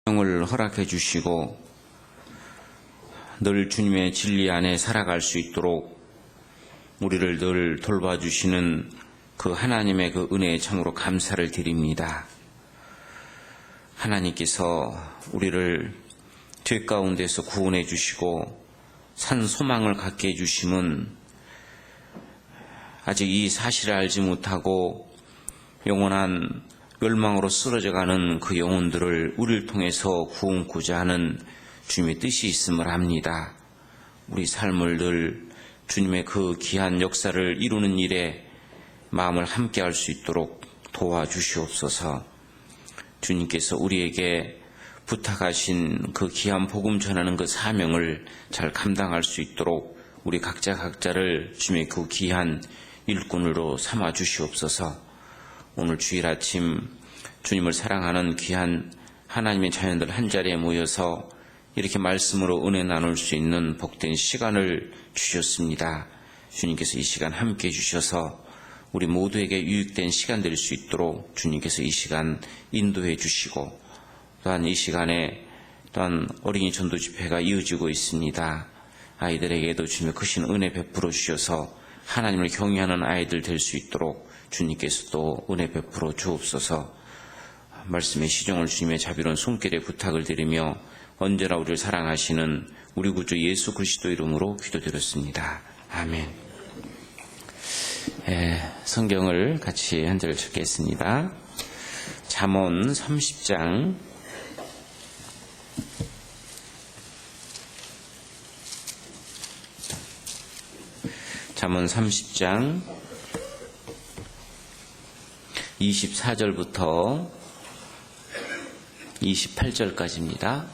을 허락해 주시고 늘 주님의 진리 안에 살아갈 수 있도록 우리를 늘 돌봐주시는 그 하나님의 그 은혜에 참으로 감사를 드립니다. 하나님께서 우리를 죄 가운데서 구원해 주시고 산 소망을 갖게 해주심은 아직 이 사실을 알지 못하고 영원한 멸망으로 쓰러져가는 그 영혼들을 우리를 통해서 구원코자 하는 주님의 뜻이 있음을 압니다. 우리 삶을 늘 주님의 그 귀한 역사를 이루는 일에 마음을 함께 할 수 있도록 도와주시옵소서. 주님께서 우리에게 부탁하신 그 귀한 복음 전하는 그 사명을 잘 감당할 수 있도록 우리 각자를 주님의 그 귀한 일꾼으로 삼아 주시옵소서. 오늘 주일 아침 주님을 사랑하는 귀한 하나님의 자녀들 한자리에 모여서 이렇게 말씀으로 은혜 나눌 수 있는 복된 시간을 주셨습니다. 주님께서 이 시간 함께 해주셔서 우리 모두에게 유익된 시간 될 수 있도록 주님께서 이 시간 인도해 주시고, 또한 이 시간에 또한 어린이 전도 집회가 이어지고 있습니다. 아이들에게도 주님의 크신 은혜 베풀어 주셔서 하나님을 경외하는 아이들 될 수 있도록 주님께서 또 은혜 베풀어 주옵소서. 말씀의 시종을 주님의 자비로운 손길에 부탁을 드리며 언제나 우리를 사랑하시는 우리 구주 예수 그리스도 이름으로 기도드렸습니다. 아멘. 성경을 같이 한 절 읽겠습니다. 잠언 30장 잠언 30장 24절부터 28절까지입니다.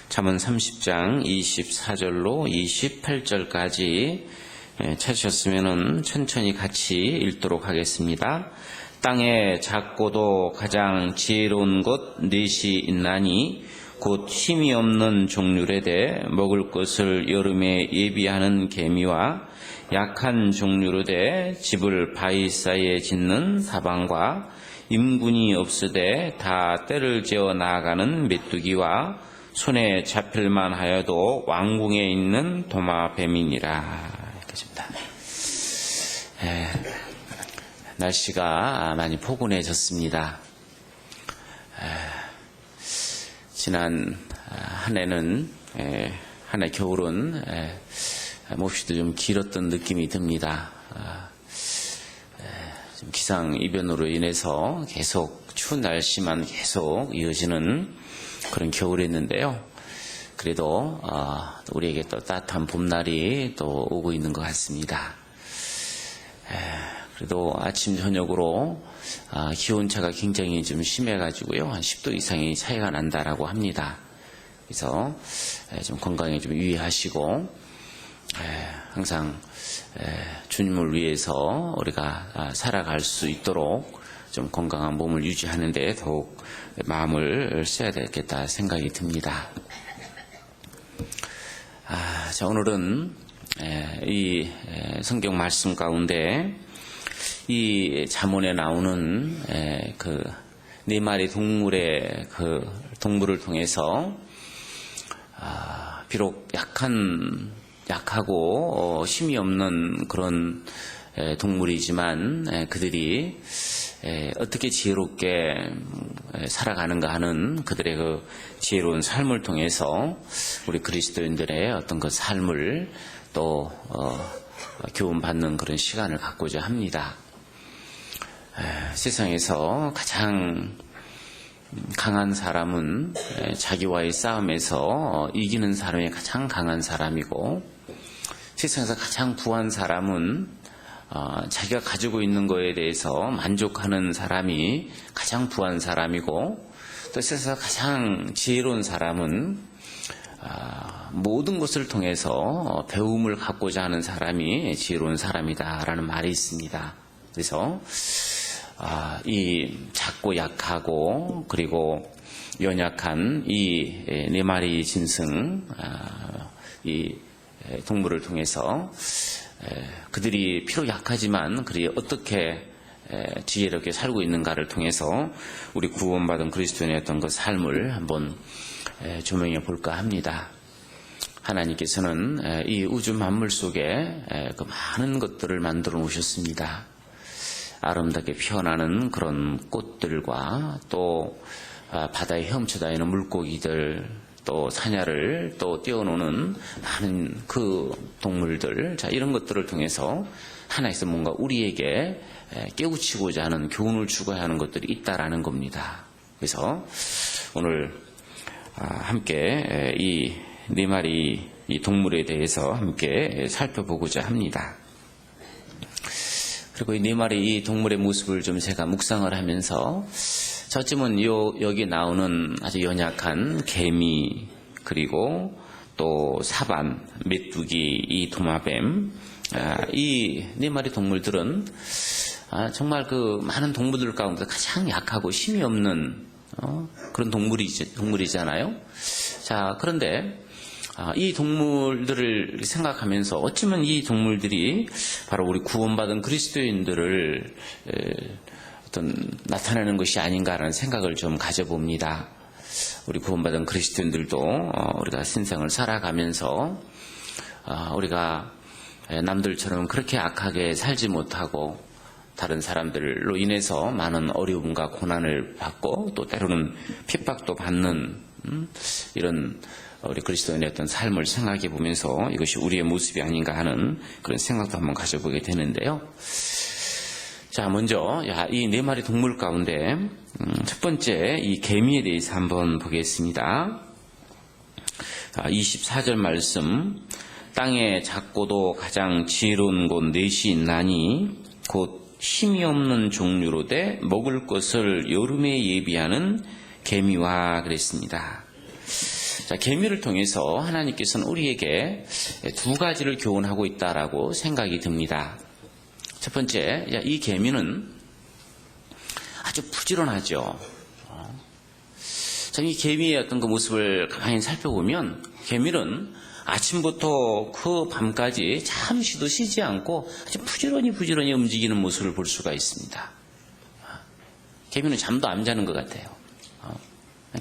잠언 30장 24절로 28절까지 찾으셨으면 천천히 같이 읽도록 하겠습니다. 땅에 작고도 가장 지혜로운 것 넷이 있나니 곧 힘이 없는 종류에 대해 먹을 것을 여름에 예비하는 개미와 약한 종류로 돼 집을 바위 사이에 짓는 사방과 임군이 없으되 다 때를 재어 나아가는 메뚜기와 손에 잡힐만 하여도 왕궁에 있는 도마뱀이니라. 이렇게입니다. 날씨가 많이 포근해졌습니다. 지난 한 해는 한 해 겨울은 몹시도 좀 길었던 느낌이 듭니다. 좀 기상이변으로 인해서 계속 추운 날씨만 계속 이어지는 그런 겨울이었는데요. 그래도 우리에게 또 따뜻한 봄날이 또 오고 있는 것 같습니다. 그래도 아침 저녁으로 기온차가 굉장히 좀 심해가지고요. 한 10도 이상의 차이가 난다라고 합니다. 그래서 좀 건강에 좀 유의하시고 항상 주님을 위해서 우리가 살아갈 수 있도록 좀 건강한 몸을 유지하는 데 더욱 마음을 써야 되겠다 생각이 듭니다. 자, 오늘은 이 성경 말씀 가운데 이 잠언에 나오는 그 네 마리 동물의 그 동물을 통해서 비록 약하고 힘이 없는 그런 동물이지만 그들이 어떻게 지혜롭게 살아가는가 하는 그들의 그 지혜로운 삶을 통해서 우리 그리스도인들의 어떤 그 삶을 또 교훈받는 그런 시간을 갖고자 합니다. 세상에서 가장 강한 사람은 자기와의 싸움에서 이기는 사람이 가장 강한 사람이고, 세상에서 가장 부한 사람은 자기가 가지고 있는 것에 대해서 만족하는 사람이 가장 부한 사람이고, 또 세상에서 가장 지혜로운 사람은 모든 것을 통해서 배움을 갖고자 하는 사람이 지혜로운 사람이다라는 말이 있습니다. 그래서 이 작고 약하고 그리고 연약한 이 네 마리 짐승 이 동물을 통해서 그들이 비록 약하지만 그들이 어떻게 지혜롭게 살고 있는가를 통해서 우리 구원받은 그리스도인의 어떤 그 삶을 한번 조명해 볼까 합니다. 하나님께서는 이 우주 만물 속에 그 많은 것들을 만들어 놓으셨습니다. 아름답게 피어나는 그런 꽃들과 또 바다에 헤엄쳐 다니는 물고기들, 또 사냐를 또 띄워놓는 많은 그 동물들, 자, 이런 것들을 통해서 하나님께서 뭔가 우리에게 깨우치고자 하는 교훈을 주고자 하는 것들이 있다라는 겁니다. 그래서 오늘 함께 이 네 마리 이 동물에 대해서 함께 살펴보고자 합니다. 그리고 이 네 마리 이 동물의 모습을 좀 제가 묵상을 하면서 저쯤은 여기 나오는 아주 연약한 개미, 그리고 또 사반, 메뚜기, 이 도마뱀, 이 네 마리 동물들은 정말 그 많은 동물들 가운데 가장 약하고 힘이 없는 그런 동물이잖아요. 자, 그런데 이 동물들을 생각하면서 어쩌면 이 동물들이 바로 우리 구원받은 그리스도인들을 어떤 나타내는 것이 아닌가라는 생각을 좀 가져봅니다. 우리 구원받은 그리스도인들도 우리가 신생을 살아가면서 우리가 남들처럼 그렇게 악하게 살지 못하고 다른 사람들로 인해서 많은 어려움과 고난을 받고 또 때로는 핍박도 받는 이런 우리 그리스도인의 어떤 삶을 생각해 보면서 이것이 우리의 모습이 아닌가 하는 그런 생각도 한번 가져보게 되는데요. 자, 먼저 이 네 마리 동물 가운데 첫 번째 이 개미에 대해서 한번 보겠습니다. 24절 말씀, 땅에 작고도 가장 지혜로운 곳 넷이 있나니 곧 힘이 없는 종류로되 먹을 것을 여름에 예비하는 개미와 그랬습니다. 자, 개미를 통해서 하나님께서는 우리에게 두 가지를 교훈하고 있다라고 생각이 듭니다. 첫 번째, 이 개미는 아주 부지런하죠. 자, 이 개미의 어떤 그 모습을 가만히 살펴보면 개미는 아침부터 그 밤까지 잠시도 쉬지 않고 아주 부지런히 움직이는 모습을 볼 수가 있습니다. 개미는 잠도 안 자는 것 같아요.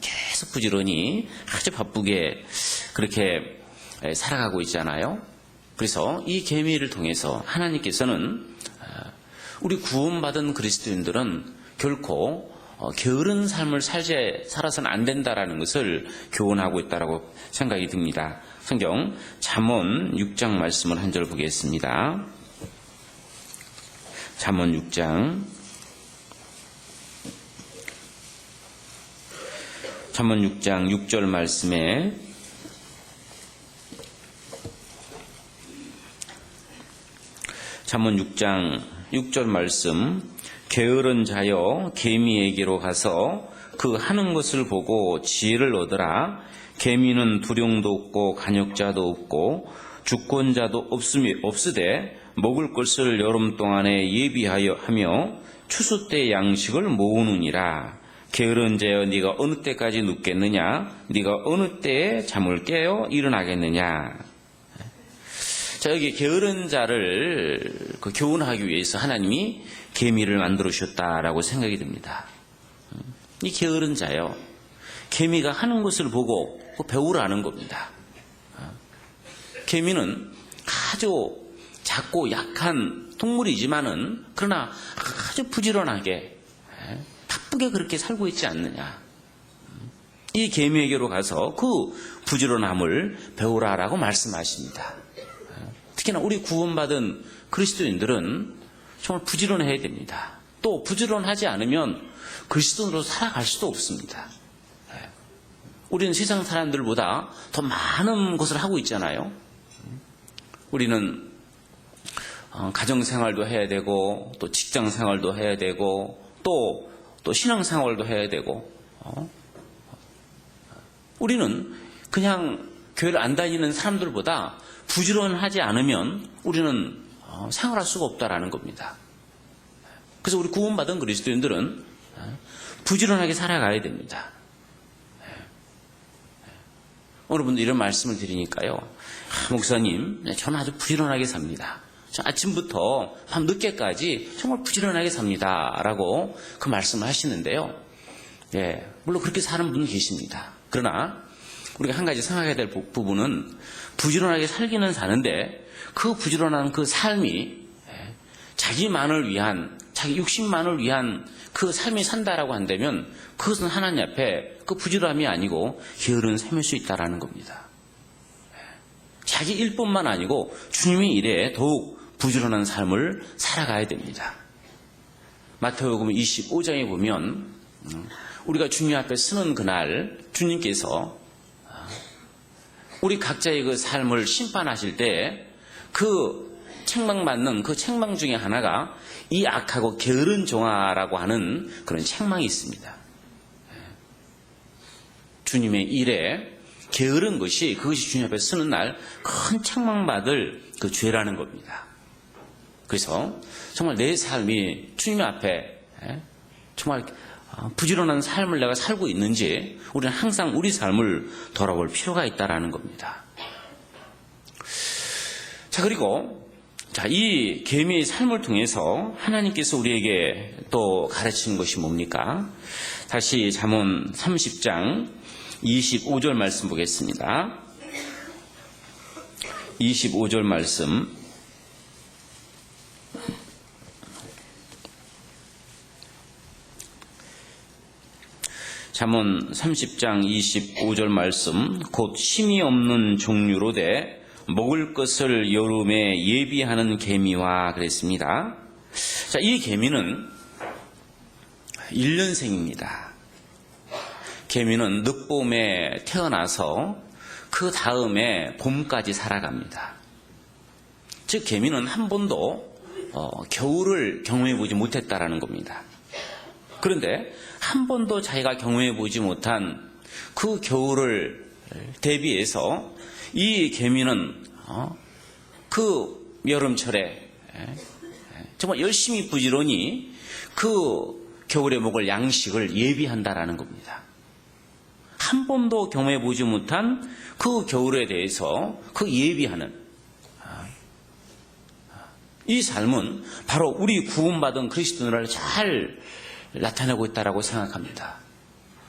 계속 부지런히 아주 바쁘게 그렇게 살아가고 있잖아요. 그래서 이 개미를 통해서 하나님께서는 우리 구원받은 그리스도인들은 결코 게으른 삶을 살아서는 안 된다라는 것을 교훈하고 있다라고 생각이 듭니다. 성경 잠언 6장 말씀을 한 절 보겠습니다. 잠언 6장 6절 말씀에 잠언 6장 6절 말씀, 게으른 자여 개미에게로 가서 그 하는 것을 보고 지혜를 얻으라. 개미는 두령도 없고 간역자도 없고 주권자도 없으되 먹을 것을 여름 동안에 예비하여 하며 추수 때 양식을 모으느니라. 게으른 자여 네가 어느 때까지 눕겠느냐? 네가 어느 때에 잠을 깨어 일어나겠느냐? 자, 여기 게으른 자를 교훈하기 위해서 하나님이 개미를 만들어 주셨다라고 생각이 듭니다. 이 게으른 자요, 개미가 하는 것을 보고 배우라는 겁니다. 개미는 아주 작고 약한 동물이지만은 그러나 아주 부지런하게 바쁘게 그렇게 살고 있지 않느냐. 이 개미에게로 가서 그 부지런함을 배우라라고 말씀하십니다. 특히나 우리 구원받은 그리스도인들은 정말 부지런해야 됩니다. 또 부지런하지 않으면 그리스도인으로 살아갈 수도 없습니다. 우리는 세상 사람들보다 더 많은 것을 하고 있잖아요. 우리는 가정생활도 해야 되고 또 직장생활도 해야 되고 또 신앙생활도 해야 되고 우리는 그냥 교회를 안 다니는 사람들보다 부지런하지 않으면 우리는 생활할 수가 없다라는 겁니다. 그래서 우리 구원받은 그리스도인들은 부지런하게 살아가야 됩니다. 오늘 분들 이런 말씀을 드리니까요, 목사님, 저는 아주 부지런하게 삽니다. 아침부터 밤 늦게까지 정말 부지런하게 삽니다. 라고 그 말씀을 하시는데요. 예, 물론 그렇게 사는 분은 계십니다. 그러나 우리가 한 가지 생각해야 될 부분은 부지런하게 살기는 사는데 그 부지런한 그 삶이 자기만을 위한, 자기 육신만을 위한 그 삶이 산다라고 한다면 그것은 하나님 앞에 그 부지런함이 아니고 게으른 삶일 수 있다라는 겁니다. 자기 일뿐만 아니고 주님의 일에 더욱 부지런한 삶을 살아가야 됩니다. 마태복음 25장에 보면 우리가 주님 앞에 서는 그날 주님께서 우리 각자의 그 삶을 심판하실 때 그 책망받는 그 책망 중에 하나가 이 악하고 게으른 종아라고 하는 그런 책망이 있습니다. 주님의 일에 게으른 것이 그것이 주님 앞에 서는 날 큰 책망받을 그 죄라는 겁니다. 그래서 정말 내 삶이 주님 앞에 정말 부지런한 삶을 내가 살고 있는지 우리는 항상 우리 삶을 돌아볼 필요가 있다라는 겁니다. 자, 그리고 이 계미의 삶을 통해서 하나님께서 우리에게 또 가르치는 것이 뭡니까? 다시 잠언 30장 25절 말씀 보겠습니다. 25절 말씀. 잠언 30장 25절 말씀. 곧 힘이 없는 종류로되 먹을 것을 여름에 예비하는 개미와 그랬습니다. 자, 이 개미는 1년생입니다. 개미는 늦봄에 태어나서 그 다음에 봄까지 살아갑니다. 즉 개미는 한 번도 겨울을 경험해 보지 못했다라는 겁니다. 그런데 한 번도 자기가 경험해 보지 못한 그 겨울을 대비해서 이 개미는 그 여름철에 정말 열심히 부지런히 그 겨울에 먹을 양식을 예비한다라는 겁니다. 한 번도 경험해 보지 못한 그 겨울에 대해서 그 예비하는 이 삶은 바로 우리 구원받은 그리스도인을 잘 나타내고 있다라고 생각합니다.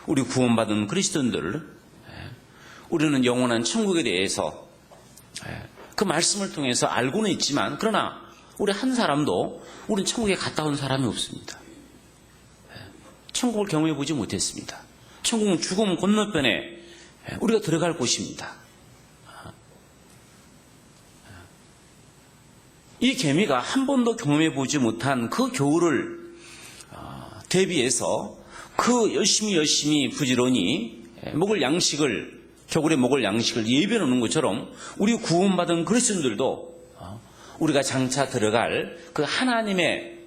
우리 구원받은 그리스도인들, 우리는 영원한 천국에 대해서 그 말씀을 통해서 알고는 있지만 그러나 우리 한 사람도 우리는 천국에 갔다 온 사람이 없습니다. 천국을 경험해 보지 못했습니다. 천국은 죽음 건너편에 우리가 들어갈 곳입니다. 이 개미가 한 번도 경험해 보지 못한 그 겨울을 대비해서 그 열심히 부지런히 먹을 양식을 겨울에 먹을 양식을 예비해 놓는 것처럼 우리 구원받은 그리스도인들도 우리가 장차 들어갈 그 하나님의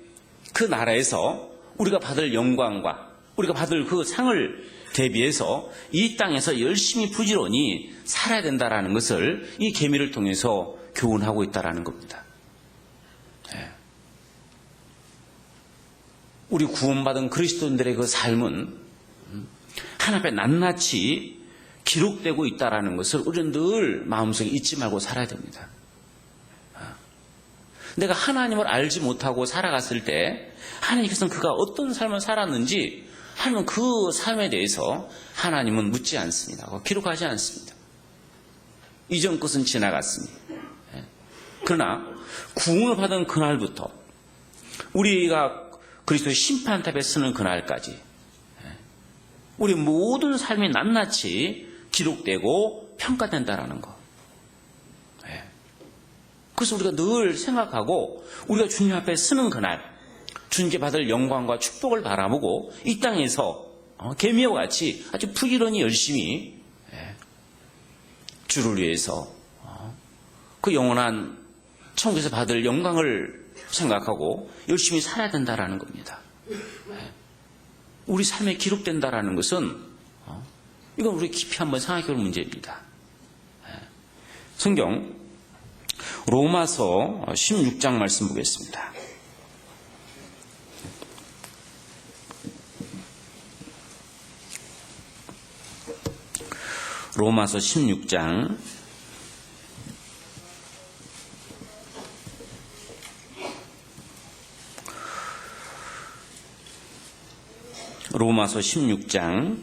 그 나라에서 우리가 받을 영광과 우리가 받을 그 상을 대비해서 이 땅에서 열심히 부지런히 살아야 된다라는 것을 이 개미를 통해서 교훈하고 있다라는 겁니다. 우리 구원받은 그리스도인들의 그 삶은 하나님 앞에 낱낱이 기록되고 있다라는 것을 우리는 늘 마음속에 잊지 말고 살아야 됩니다. 내가 하나님을 알지 못하고 살아갔을 때 하나님께서는 그가 어떤 삶을 살았는지 하나님은 그 삶에 대해서 하나님은 묻지 않습니다. 기록하지 않습니다. 이전 것은 지나갔습니다. 그러나 구원을 받은 그날부터 우리가 그리스도의 심판탑에 서는 그날까지 우리 모든 삶이 낱낱이 기록되고 평가된다라는 거. 그래서 우리가 늘 생각하고 우리가 주님 앞에 서는 그날 주님께 받을 영광과 축복을 바라보고 이 땅에서 개미와 같이 아주 부지런히 열심히 주를 위해서 그 영원한 천국에서 받을 영광을 생각하고 열심히 살아야 된다라는 겁니다. 우리 삶에 기록된다라는 것은 이건 우리 깊이 한번 생각해 볼 문제입니다. 성경 로마서 16장 말씀 보겠습니다. 로마서 16장 로마서 16장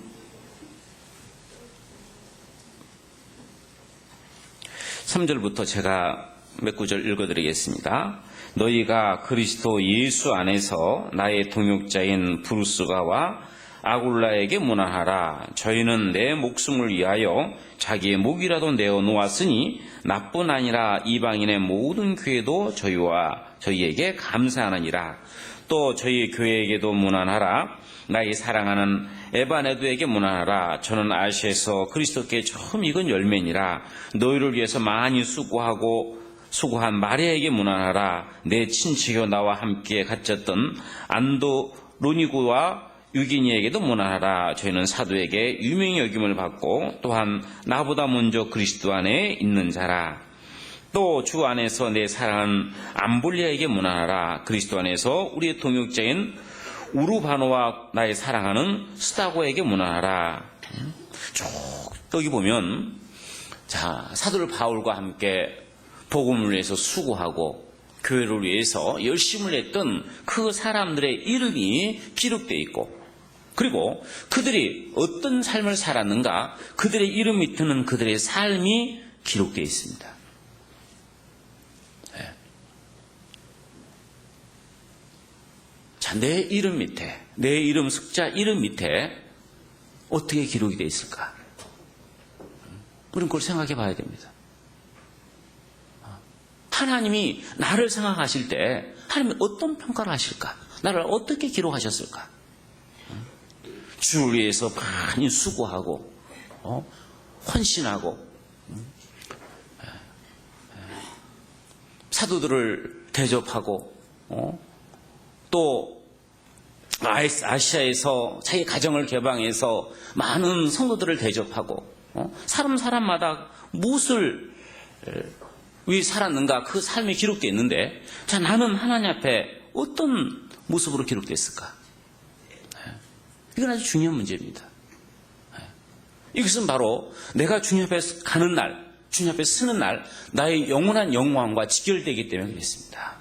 3절부터 제가 몇 구절 읽어드리겠습니다. 너희가 그리스도 예수 안에서 나의 동역자인 브루스가와 아굴라에게 문안하라. 저희는 내 목숨을 위하여 자기의 목이라도 내어 놓았으니 나뿐 아니라 이방인의 모든 교회도 저희에게 감사하느니라. 또 저희 교회에게도 문안하라. 나의 사랑하는 에바네도에게 문안하라. 저는 아시아에서 그리스도께 처음 익은 열매니라. 너희를 위해서 많이 수고한 마리아에게 문안하라. 내 친척이요 나와 함께 갇혔던 안도로니고와 유기니에게도 문안하라. 저희는 사도에게 유명히 여김을 받고 또한 나보다 먼저 그리스도 안에 있는 자라. 또 주 안에서 내 사랑하는 암볼리아에게 문안하라. 그리스도 안에서 우리의 동역자인 우르바노와 나의 사랑하는 스타고에게 문안하라. 쭉 여기 보면 사도 바울과 함께 복음을 위해서 수고하고 교회를 위해서 열심을 했던 그 사람들의 이름이 기록되어 있고, 그리고 그들이 어떤 삶을 살았는가, 그들의 이름 밑에는 그들의 삶이 기록되어 있습니다. 내 이름 밑에, 내 이름 숫자 이름 밑에 어떻게 기록이 되어 있을까? 우리는 그걸 생각해 봐야 됩니다. 하나님이 나를 생각하실 때 하나님이 어떤 평가를 하실까? 나를 어떻게 기록하셨을까? 주를 위해서 많이 수고하고 헌신하고 사도들을 대접하고 또 아시아에서 자기 가정을 개방해서 많은 성도들을 대접하고 사람마다 무엇을 위 살았는가, 그 삶이 기록되어 있는데, 나는 하나님 앞에 어떤 모습으로 기록됐을까? 이건 아주 중요한 문제입니다. 이것은 바로 내가 주님 앞에 가는 날, 주님 앞에 서는 날, 나의 영원한 영광과 직결되기 때문에 그렇습니다.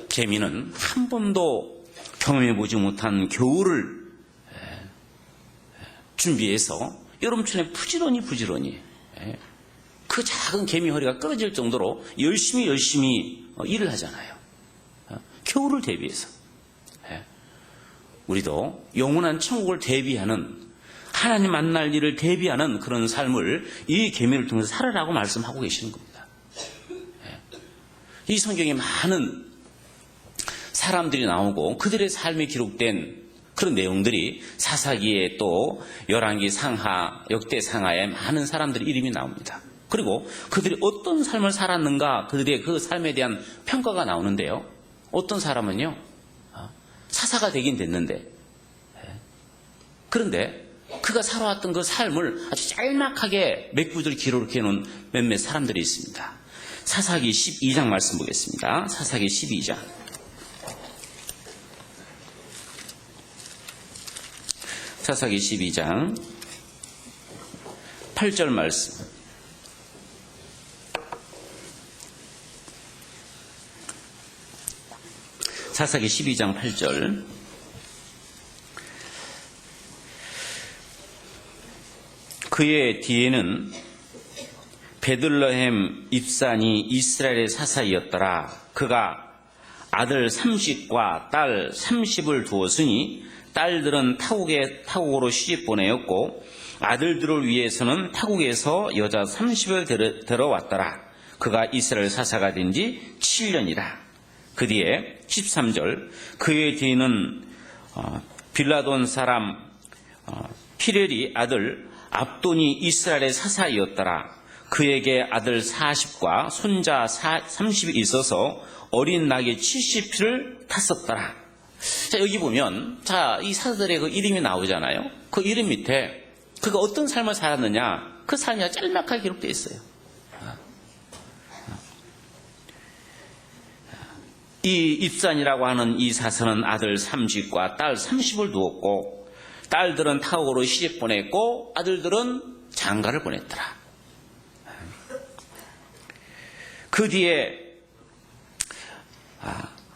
개미는 한 번도 경험해보지 못한 겨울을 준비해서 여름철에 부지런히 그 작은 개미 허리가 끊어질 정도로 열심히 일을 하잖아요. 겨울을 대비해서. 우리도 영원한 천국을 대비하는, 하나님 만날 일을 대비하는 그런 삶을 이 개미를 통해서 살아라고 말씀하고 계시는 겁니다. 이 성경에 많은 사람들이 나오고 그들의 삶이 기록된 그런 내용들이 사사기에 또 열왕기 상하, 역대 상하에 많은 사람들의 이름이 나옵니다. 그리고 그들이 어떤 삶을 살았는가, 그들의 그 삶에 대한 평가가 나오는데요. 어떤 사람은요, 사사가 되긴 됐는데, 그런데 그가 살아왔던 그 삶을 아주 짤막하게 몇 구절 기록해 놓은 몇몇 사람들이 있습니다. 사사기 12장 말씀 보겠습니다. 사사기 12장. 사사기 12장 8절 말씀. 사사기 12장 8절. 그의 뒤에는 베들레헴 입산이 이스라엘의 사사이었더라. 그가 아들 30과 딸 30을 두었으니 딸들은 타국으로 시집 보내었고 아들들을 위해서는 타국에서 여자 30을 데려왔더라. 그가 이스라엘 사사가 된 지 7년이라. 그 뒤에 13절. 그의 뒤는 빌라돈 사람 히렐이 아들 압돈이 이스라엘의 사사이었더라. 그에게 아들 40과 손자 30이 있어서 어린 낙이 70피를 탔었더라. 자, 여기 보면, 이 사도들의 그 이름이 나오잖아요. 그 이름 밑에 그가 어떤 삶을 살았느냐, 그 삶이 짤막하게 기록되어 있어요. 이 입산이라고 하는 이 사사는 아들 30과 딸 30을 두었고, 딸들은 타국으로 시집 보냈고, 아들들은 장가를 보냈더라. 그 뒤에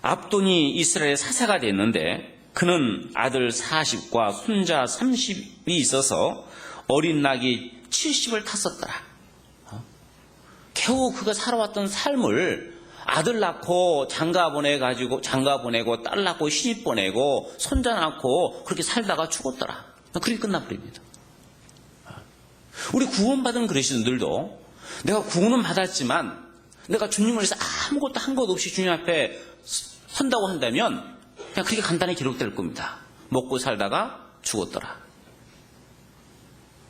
압돈이 이스라엘의 사사가 됐는데 그는 아들 40과 손자 30이 있어서 어린 낙이 70을 탔었더라. 겨우 그가 살아왔던 삶을 아들 낳고 장가 보내고 딸 낳고 시집 보내고 손자 낳고 그렇게 살다가 죽었더라. 그렇게 끝나버립니다. 우리 구원받은 그리스도인들도 내가 구원은 받았지만 내가 주님을 위해서 아무것도 한 것 없이 주님 앞에 선다고 한다면 그냥 그렇게 간단히 기록될 겁니다. 먹고 살다가 죽었더라.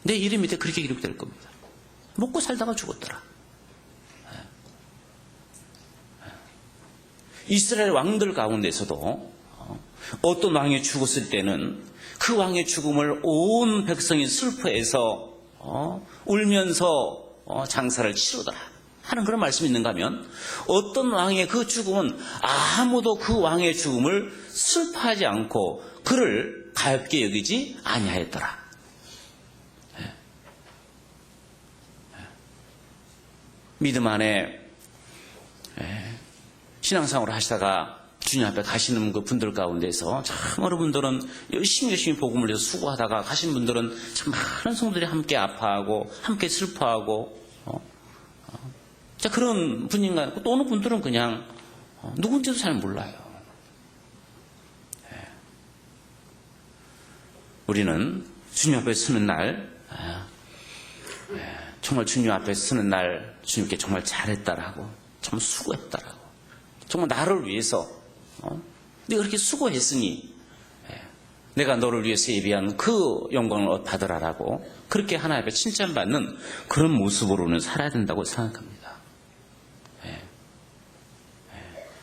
내 이름 밑에 그렇게 기록될 겁니다. 먹고 살다가 죽었더라. 이스라엘 왕들 가운데서도 어떤 왕이 죽었을 때는 그 왕의 죽음을 온 백성이 슬퍼해서 울면서 장사를 치르더라 하는 그런 말씀이 있는가 하면 어떤 왕의 그 죽음은 아무도 그 왕의 죽음을 슬퍼하지 않고 그를 가볍게 여기지 아니하였더라. 믿음 안에 신앙생활을 하시다가 주님 앞에 가시는 그 분들 가운데서 참 여러분들은 열심히 복음을 위해서 수고하다가 가신 분들은 참 많은 성도들이 함께 아파하고 함께 슬퍼하고 자 그런 분인가 또 어느 분들은 그냥 누군지도 잘 몰라요. 우리는 주님 앞에 서는 날 정말 주님 앞에 서는 날 주님께 정말 잘했다라고 정말 수고했다라고 정말 나를 위해서 네가 그렇게 수고했으니 내가 너를 위해서 예비한 그 영광을 받으라라고 그렇게 하나님 앞에 칭찬받는 그런 모습으로는 살아야 된다고 생각합니다.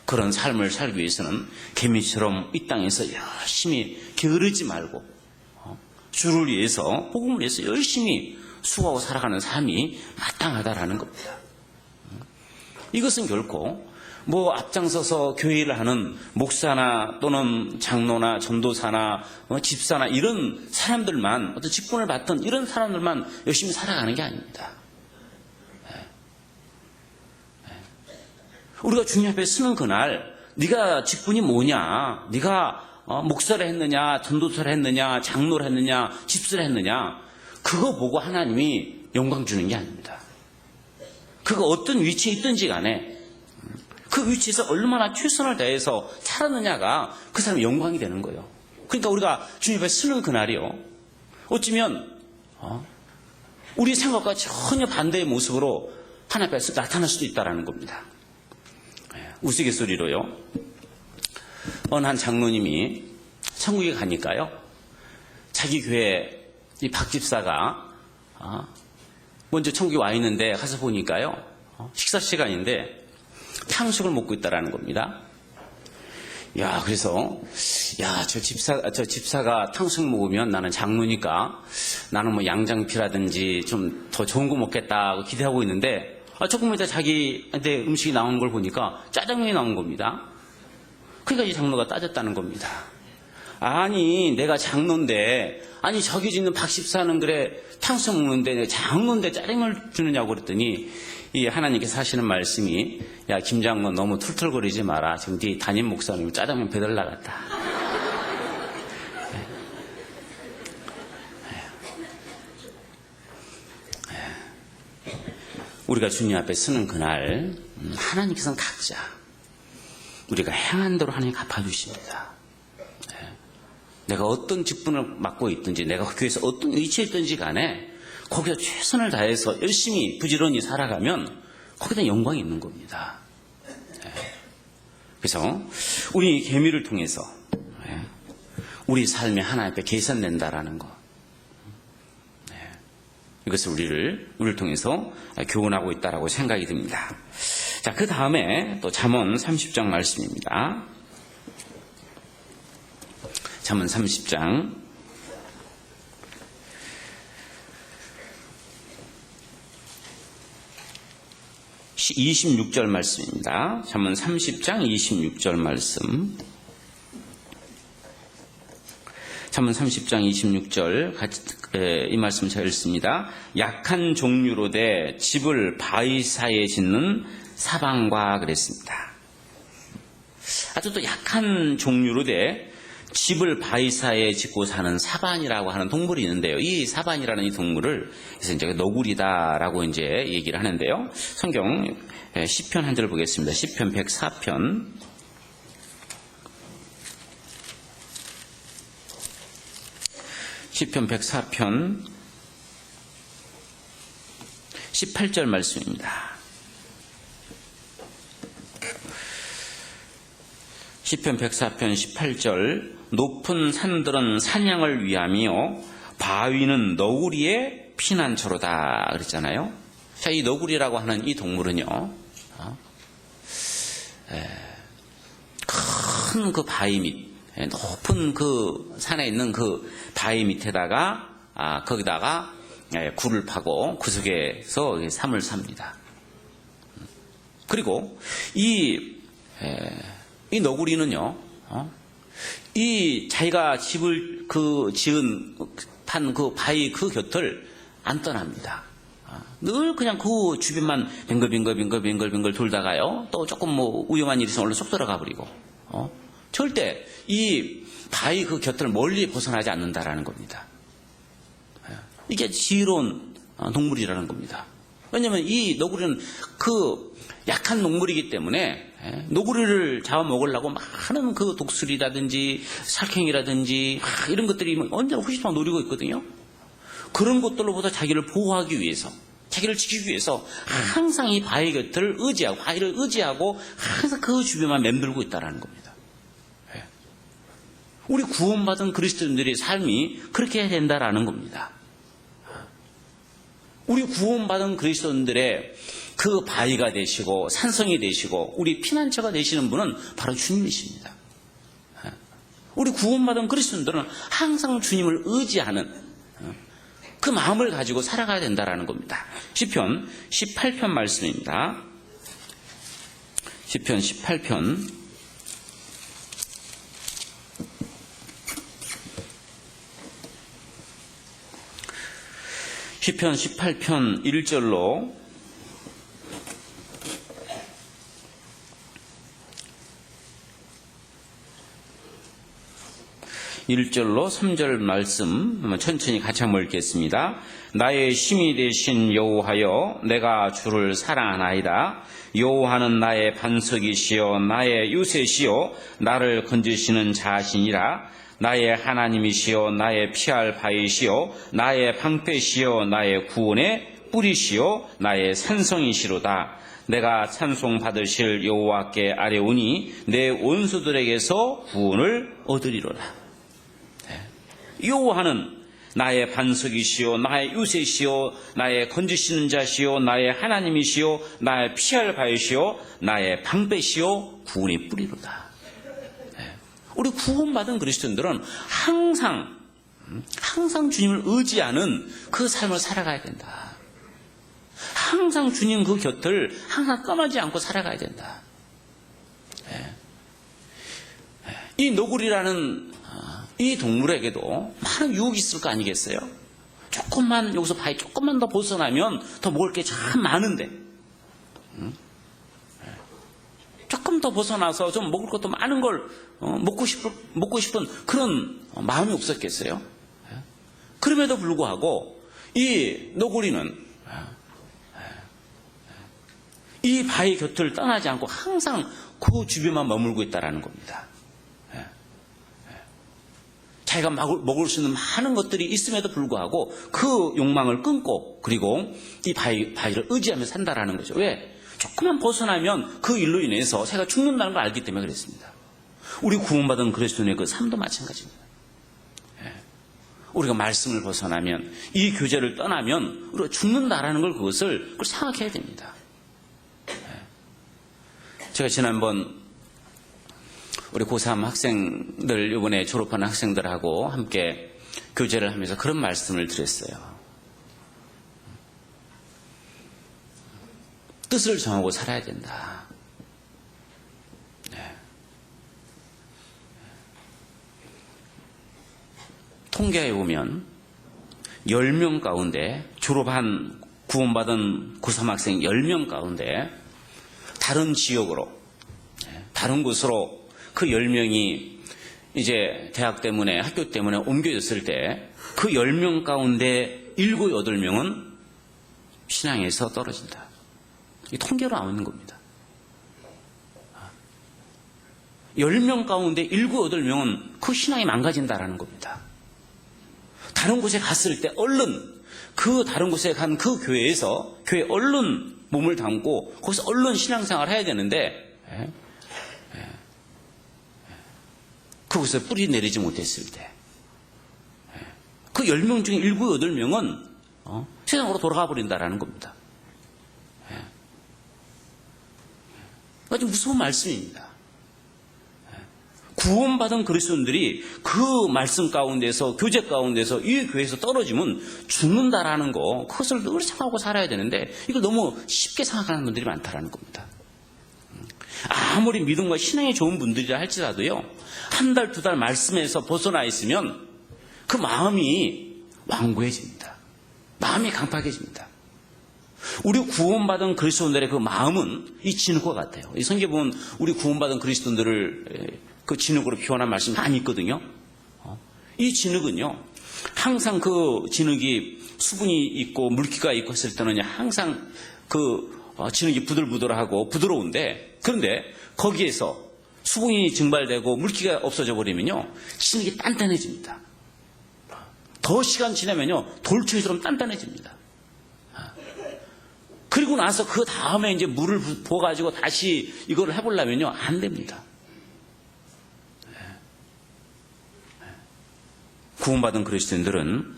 그런 삶을 살기 위해서는 개미처럼 이 땅에서 열심히 게으르지 말고 주를 위해서 복음을 위해서 열심히 수고하고 살아가는 삶이 마땅하다라는 겁니다. 이것은 결코 앞장서서 교회를 하는 목사나 또는 장로나 전도사나 집사나 이런 사람들만 어떤 직분을 받던 이런 사람들만 열심히 살아가는 게 아닙니다. 우리가 주님 앞에 서는 그날 네가 직분이 뭐냐, 네가 목사를 했느냐, 전도사를 했느냐, 장로를 했느냐, 집사를 했느냐 그거 보고 하나님이 영광 주는 게 아닙니다. 그가 어떤 위치에 있든지 간에 그 위치에서 얼마나 최선을 다해서 살았느냐가 그 사람의 영광이 되는 거예요. 그러니까 우리가 주님 앞에 서는 그날이요 어쩌면 우리 생각과 전혀 반대의 모습으로 하나님 앞에서 나타날 수도 있다는 겁니다. 우스갯소리로요 어느 한 장로님이 천국에 가니까요 자기 교회 이 박 집사가 먼저 천국에 와 있는데 가서 보니까요 식사 시간인데 탕수육을 먹고 있다라는 겁니다. 그래서 저 집사가 탕수육 먹으면 나는 장로니까 나는 양장피라든지 좀 더 좋은 거 먹겠다 기대하고 있는데 조금 이따 자기한테 음식이 나온 걸 보니까 짜장면이 나온 겁니다. 그러니까 이 장로가 따졌다는 겁니다. 아니 내가 장로인데 저기 있는 박 집사는 그래 탕수육 먹는데 내가 장로인데 짜장면을 주느냐고 그랬더니 이 하나님께서 하시는 말씀이 야 김장군 너무 툴툴거리지 마라. 지금 네 담임 목사님 짜장면 배달 나갔다. 우리가 주님 앞에 서는 그날 하나님께서는 각자 우리가 행한 대로 하나님 갚아주십니다. 내가 어떤 직분을 맡고 있든지 내가 교회에서 어떤 위치에 있든지 간에 거기서 최선을 다해서 열심히 부지런히 살아가면 거기다 영광이 있는 겁니다. 그래서 우리 계미를 통해서 우리 삶이 하나님 앞에 개선된다라는 것 이것을 우리를 통해서 교훈하고 있다라고 생각이 듭니다. 자, 그 다음에 또 잠언 30장 말씀입니다. 잠언 30장 26절 말씀입니다. 잠언 30장 26절 말씀. 잠언 30장 26절 이 말씀 제가 읽습니다. 약한 종류로 돼 집을 바위 사이에 짓는 사방과 그랬습니다. 아주 또 약한 종류로 돼 집을 바위 사이에 짓고 사는 사반이라고 하는 동물이 있는데요. 이 사반이라는 이 동물을 그래서 이제 너구리다라고 이제 얘기를 하는데요. 성경 시편 한 절 보겠습니다. 시편 104편. 시편 104편 18절 말씀입니다. 시편 104편 18절 높은 산들은 사냥을 위하며 바위는 너구리의 피난처로다 그랬잖아요. 자, 이 너구리라고 하는 이 동물은요, 큰 그 바위 밑, 높은 그 산에 있는 그 바위 밑에다가 거기다가 굴을 파고 그 속에서 삶을 삽니다. 그리고 이 너구리는요, 이 자기가 집을 판 그 바위 그 곁을 안 떠납니다. 늘 그냥 그 주변만 빙글빙글 돌다가요, 또 조금 뭐 위험한 일이 있으면 얼른 쏙 들어가 버리고, 절대 이 바위 그 곁을 멀리 벗어나지 않는다라는 겁니다. 이게 지혜로운 동물이라는 겁니다. 왜냐하면 이 너구리는 그 약한 동물이기 때문에 너구리를 잡아먹으려고 많은 그 독수리라든지 살쾡이라든지 이런 것들이 언제나 후시토록 노리고 있거든요. 그런 것들로부터 자기를 보호하기 위해서, 자기를 지키기 위해서 항상 이 바위 곁을 의지하고, 바위를 의지하고 항상 그 주변만 맴돌고 있다는 겁니다. 우리 구원받은 그리스도인들의 삶이 그렇게 해야 된다라는 겁니다. 우리 구원받은 그리스도인들의 그 바위가 되시고 산성이 되시고 우리 피난처가 되시는 분은 바로 주님이십니다. 우리 구원받은 그리스도인들은 항상 주님을 의지하는 그 마음을 가지고 살아가야 된다는 겁니다. 시편 18편 말씀입니다. 시편 18편 시편 18편 1절로 3절 말씀 한번 천천히 같이 한번 읽겠습니다. 나의 힘이 되신 여호와여, 내가 주를 사랑하나이다. 여호와는 나의 반석이시요 나의 요새시요 나를 건지시는 자신이라. 나의 하나님이시요 나의 피할 바위시요 나의 방패시요 나의 구원의 뿌리시요 나의 산성이시로다. 내가 찬송 받으실 여호와께 아뢰오니 내 원수들에게서 구원을 얻으리로다. 여호와는 나의 반석이시요 나의 요새시요 나의 건지시는 자시요 나의 하나님이시요 나의 피할 바위시요 나의 방패시요 구원의 뿌리로다. 우리 구원받은 그리스도인들은 항상 주님을 의지하는 그 삶을 살아가야 된다. 항상 주님 그 곁을 항상 떠나지 않고 살아가야 된다. 이 너구리라는 이 동물에게도 많은 유혹이 있을 거 아니겠어요? 조금만 여기서 바위 조금만 더 벗어나면 더 먹을 게 참 많은데, 조금 더 벗어나서 좀 먹을 것도 많은 걸 먹고 싶은 그런 마음이 없었겠어요? 그럼에도 불구하고 이 너구리는 이 바위 곁을 떠나지 않고 항상 그 주변만 머물고 있다는 겁니다. 자기가 먹을 수 있는 많은 것들이 있음에도 불구하고 그 욕망을 끊고 그리고 이 바위를 의지하며 산다라는 거죠. 왜? 조금만 벗어나면 그 일로 인해서 자기가 죽는다는 걸 알기 때문에 그랬습니다. 우리 구원받은 그리스도인의 그 삶도 마찬가지입니다. 우리가 말씀을 벗어나면, 이 교제를 떠나면 우리가 죽는다라는 걸 그걸 생각해야 됩니다. 제가 지난번 우리 고3 학생들, 이번에 졸업하는 학생들하고 함께 교제를 하면서 그런 말씀을 드렸어요. 뜻을 정하고 살아야 된다. 통계에 보면 10명 가운데, 졸업한 구원받은 고3 학생 10명 가운데 다른 지역으로, 다른 곳으로 그 10명이 이제 대학 때문에, 학교 때문에 옮겨졌을 때 그 10명 가운데 7, 8명은 신앙에서 떨어진다. 이 통계로 나오는 겁니다. 10명 가운데 7, 8명은 그 신앙이 망가진다라는 겁니다. 다른 곳에 갔을 때 얼른 그 다른 곳에 간 그 교회에서 교회 얼른 몸을 담고 거기서 얼른 신앙생활을 해야 되는데 그곳에 뿌리 내리지 못했을 때 그 10명 중에 7, 8명은 세상으로 돌아가 버린다라는 겁니다. 아주 무서운 말씀입니다. 구원받은 그리스도인들이 그 말씀 가운데서, 교제 가운데서, 이 교회에서 떨어지면 죽는다라는 거, 그것을 늘 생각하고 살아야 되는데 이걸 너무 쉽게 생각하는 분들이 많다라는 겁니다. 아무리 믿음과 신앙이 좋은 분들이라 할지라도요, 한 달, 2달 말씀에서 벗어나 있으면 그 마음이 완고해집니다. 마음이 강팍해집니다. 우리 구원받은 그리스도인들의 그 마음은 이 진흙과 같아요. 이 성경에 보면 우리 구원받은 그리스도인들을 그 진흙으로 표현한 말씀이 많이 있거든요. 이 진흙은요, 항상 그 진흙이 수분이 있고 물기가 있고 했을 때는 항상 그 진흙이 부들부들하고 부드러운데, 그런데 거기에서 수분이 증발되고 물기가 없어져 버리면요, 진흙이 단단해집니다. 더 시간 지나면요, 돌처럼 단단해집니다. 그리고 나서 그 다음에 이제 물을 부어가지고 다시 이거를 해보려면요, 안 됩니다. 구원받은 그리스도인들은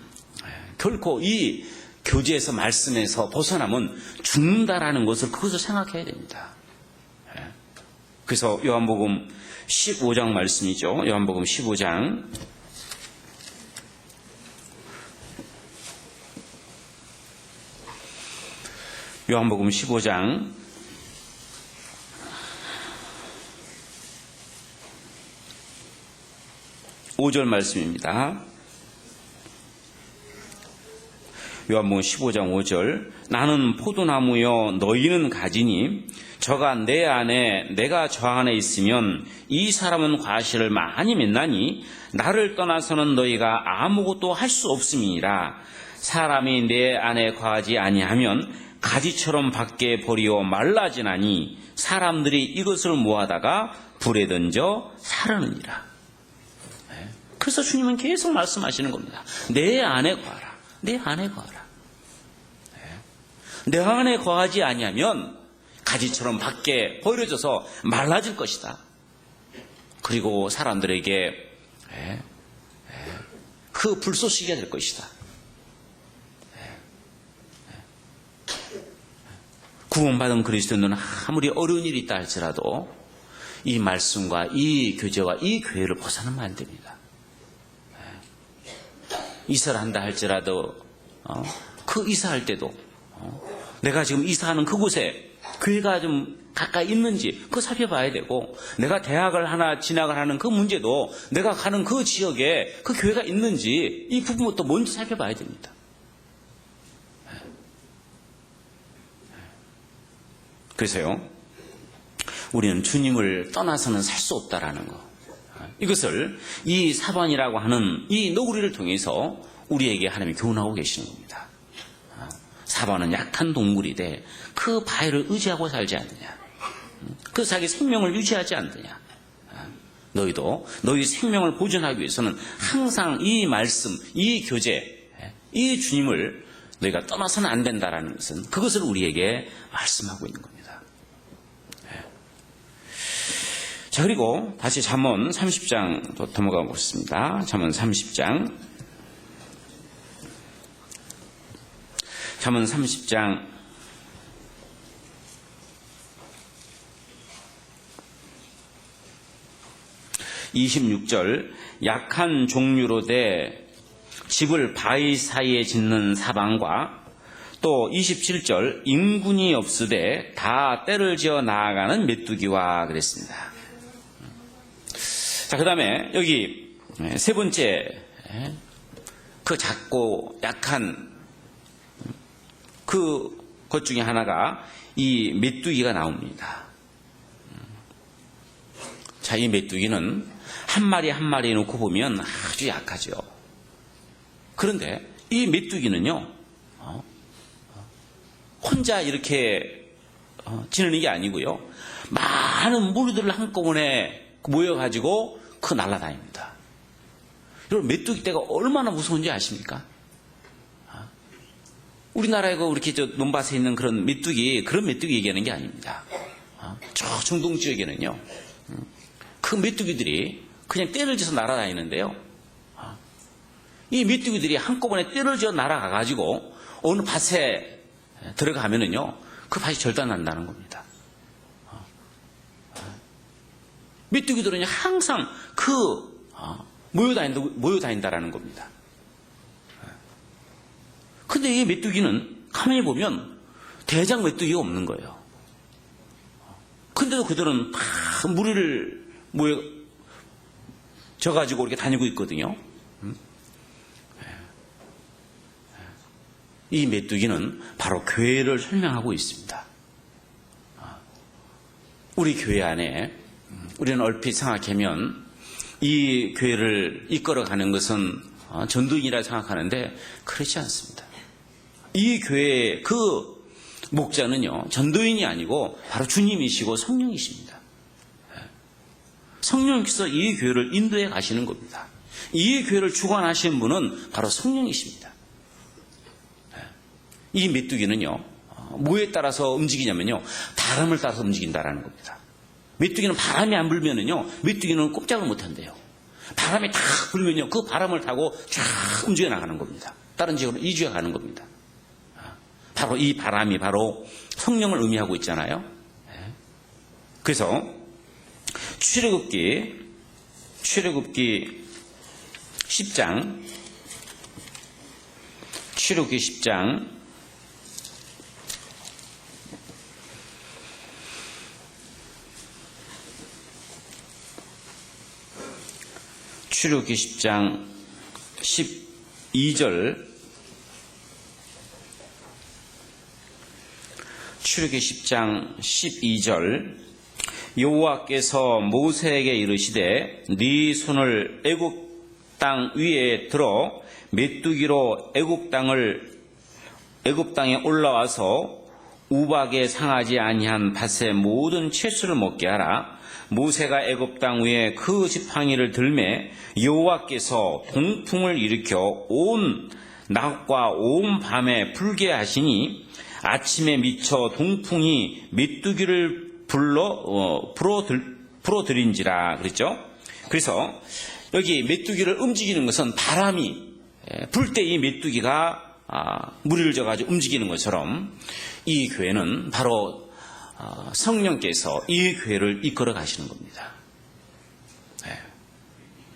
결코 이 교제에서, 말씀에서 벗어나면 죽는다라는 것을, 그것을 생각해야 됩니다. 그래서 요한복음 15장 말씀이죠. 요한복음 15장. 요한복음 15장 5절 말씀입니다. 요한복음 15장 5절. 나는 포도나무여 너희는 가지니 저가 내 안에 내가 저 안에 있으면 이 사람은 과실을 많이 맺나니 나를 떠나서는 너희가 아무것도 할 수 없음이니라. 사람이 내 안에 거하지 아니하면 가지처럼 밖에 버리어 말라지나니 사람들이 이것을 모아다가 불에 던져 사르느니라. 그래서 주님은 계속 말씀하시는 겁니다. 내 안에 거하라. 내 안에 거하라. 내 안에 거하지 아니하면 가지처럼 밖에 버려져서 말라질 것이다. 그리고 사람들에게 그 불쏘시개가 될 것이다. 구원받은 그리스도인은 아무리 어려운 일이 있다 할지라도 이 말씀과 이 교제와 이 교회를 벗어나면 안 됩니다. 이사를 한다 할지라도 그 이사할 때도 내가 지금 이사하는 그곳에 교회가 좀 가까이 있는지 그거 살펴봐야 되고, 내가 대학을 하나 진학을 하는 그 문제도 내가 가는 그 지역에 그 교회가 있는지 이 부분부터 먼저 살펴봐야 됩니다. 그래서요, 우리는 주님을 떠나서는 살 수 없다라는 거, 이것을 이 사반이라고 하는 이 너구리를 통해서 우리에게 하나님이 교훈하고 계시는 겁니다. 사반은 약한 동물이되 그 바위를 의지하고 살지 않느냐, 그 자기 생명을 유지하지 않느냐. 너희도 너희 생명을 보존하기 위해서는 항상 이 말씀, 이 교제, 이 주님을 너희가 떠나서는 안 된다라는 것은, 그것을 우리에게 말씀하고 있는 겁니다. 자, 그리고 다시 잠언 30장 또 넘어가 보겠습니다. 잠언 30장. 잠언 30장 26절. 약한 종류로 돼 집을 바위 사이에 짓는 사방과, 또 27절. 인군이 없으되 다 때를 지어 나아가는 메뚜기와 그랬습니다. 자, 그 다음에 여기 세 번째, 그 작고 약한 그 것 중에 하나가 이 메뚜기가 나옵니다. 자, 이 메뚜기는 한 마리 한 마리 놓고 보면 아주 약하죠. 그런데 이 메뚜기는요, 혼자 이렇게 지내는 게 아니고요, 많은 무리들을 한꺼번에 모여가지고 날아다닙니다. 여러분, 메뚜기 떼가 얼마나 무서운지 아십니까? 우리나라에 이렇게 논밭에 있는 그런 메뚜기 얘기하는 게 아닙니다. 저 중동 지역에는요, 그 메뚜기들이 그냥 떼를 지어서 날아다니는데요, 이 메뚜기들이 한꺼번에 떼를 지어 날아가가지고 어느 밭에 들어가면은요, 그 밭이 절단난다는 겁니다. 메뚜기들은 항상 모여다닌다라는 겁니다. 근데 이 메뚜기는 가만히 보면 대장 메뚜기가 없는 거예요. 근데도 그들은 다 무리를 모여져가지고 이렇게 다니고 있거든요. 이 메뚜기는 바로 교회를 설명하고 있습니다. 우리 교회 안에 우리는 얼핏 생각하면 이 교회를 이끌어가는 것은 전도인이라 생각하는데 그렇지 않습니다. 이 교회의 그 목자는요, 전도인이 아니고 바로 주님이시고 성령이십니다. 성령께서 이 교회를 인도해 가시는 겁니다. 이 교회를 주관하시는 분은 바로 성령이십니다. 이 메뚜기는요, 뭐에 따라서 움직이냐면요, 바람을 따라서 움직인다라는 겁니다. 메뚜기는 바람이 안 불면은요, 메뚜기는 꼼짝을 못 한대요. 바람이 탁 불면요, 그 바람을 타고 쫙 움직여 나가는 겁니다. 다른 지역으로 이주해 가는 겁니다. 바로 이 바람이 바로 성령을 의미하고 있잖아요. 그래서 출애굽기 10장 출애굽기 10장 12절, 출애굽기 10장 12절, 여호와께서 모세에게 이르시되 네 손을 애굽 땅 위에 들어 메뚜기로 애굽 땅에 올라와서 우박에 상하지 아니한 밭의 모든 채소를 먹게 하라. 모세가 애굽 땅 위에 그 지팡이를 들매 여호와께서 동풍을 일으켜 온 낮과 온 밤에 불게 하시니 아침에 미쳐 동풍이 메뚜기를 불어들인지라 그랬죠. 그래서 여기 메뚜기를 움직이는 것은 바람이 불 때 이 메뚜기가 무리를 져가지고 움직이는 것처럼 이 교회는 바로 성령께서 이 교회를 이끌어 가시는 겁니다.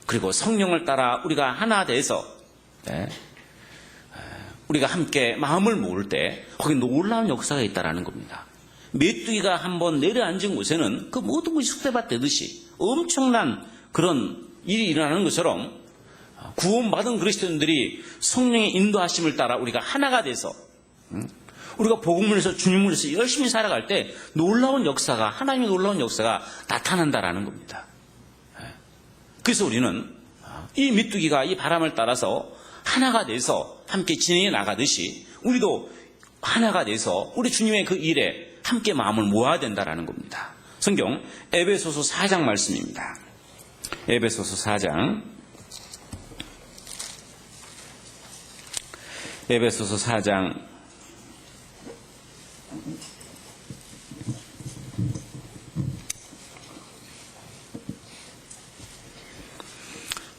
그리고 성령을 따라 우리가 하나 돼서 우리가 함께 마음을 모을 때 거기 놀라운 역사가 있다는 겁니다. 메뚜기가 한번 내려앉은 곳에는 그 모든 것이 쑥대밭되듯이 엄청난 그런 일이 일어나는 것처럼 구원받은 그리스도인들이 성령의 인도하심을 따라 우리가 하나가 돼서 우리가 복음을 해서 주님을 위해서 열심히 살아갈 때 놀라운 역사가, 하나님의 놀라운 역사가 나타난다라는 겁니다. 그래서 우리는 이 메뚜기가 이 바람을 따라서 하나가 돼서 함께 진행해 나가듯이 우리도 하나가 돼서 우리 주님의 그 일에 함께 마음을 모아야 된다라는 겁니다. 성경 에베소서 4장 말씀입니다. 에베소서 4장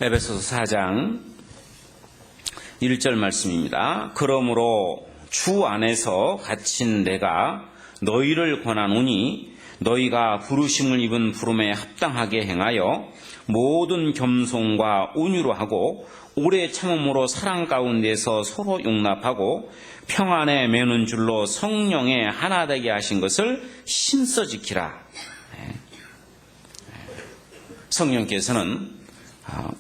에베소서 4장 1절 말씀입니다. 그러므로 주 안에서 갇힌 내가 너희를 권하노니 너희가 부르심을 입은 부름에 합당하게 행하여 모든 겸손과 온유로 하고 오래 참음으로 사랑 가운데서 서로 용납하고 평안에 매는 줄로 성령에 하나 되게 하신 것을 신써 지키라. 성령께서는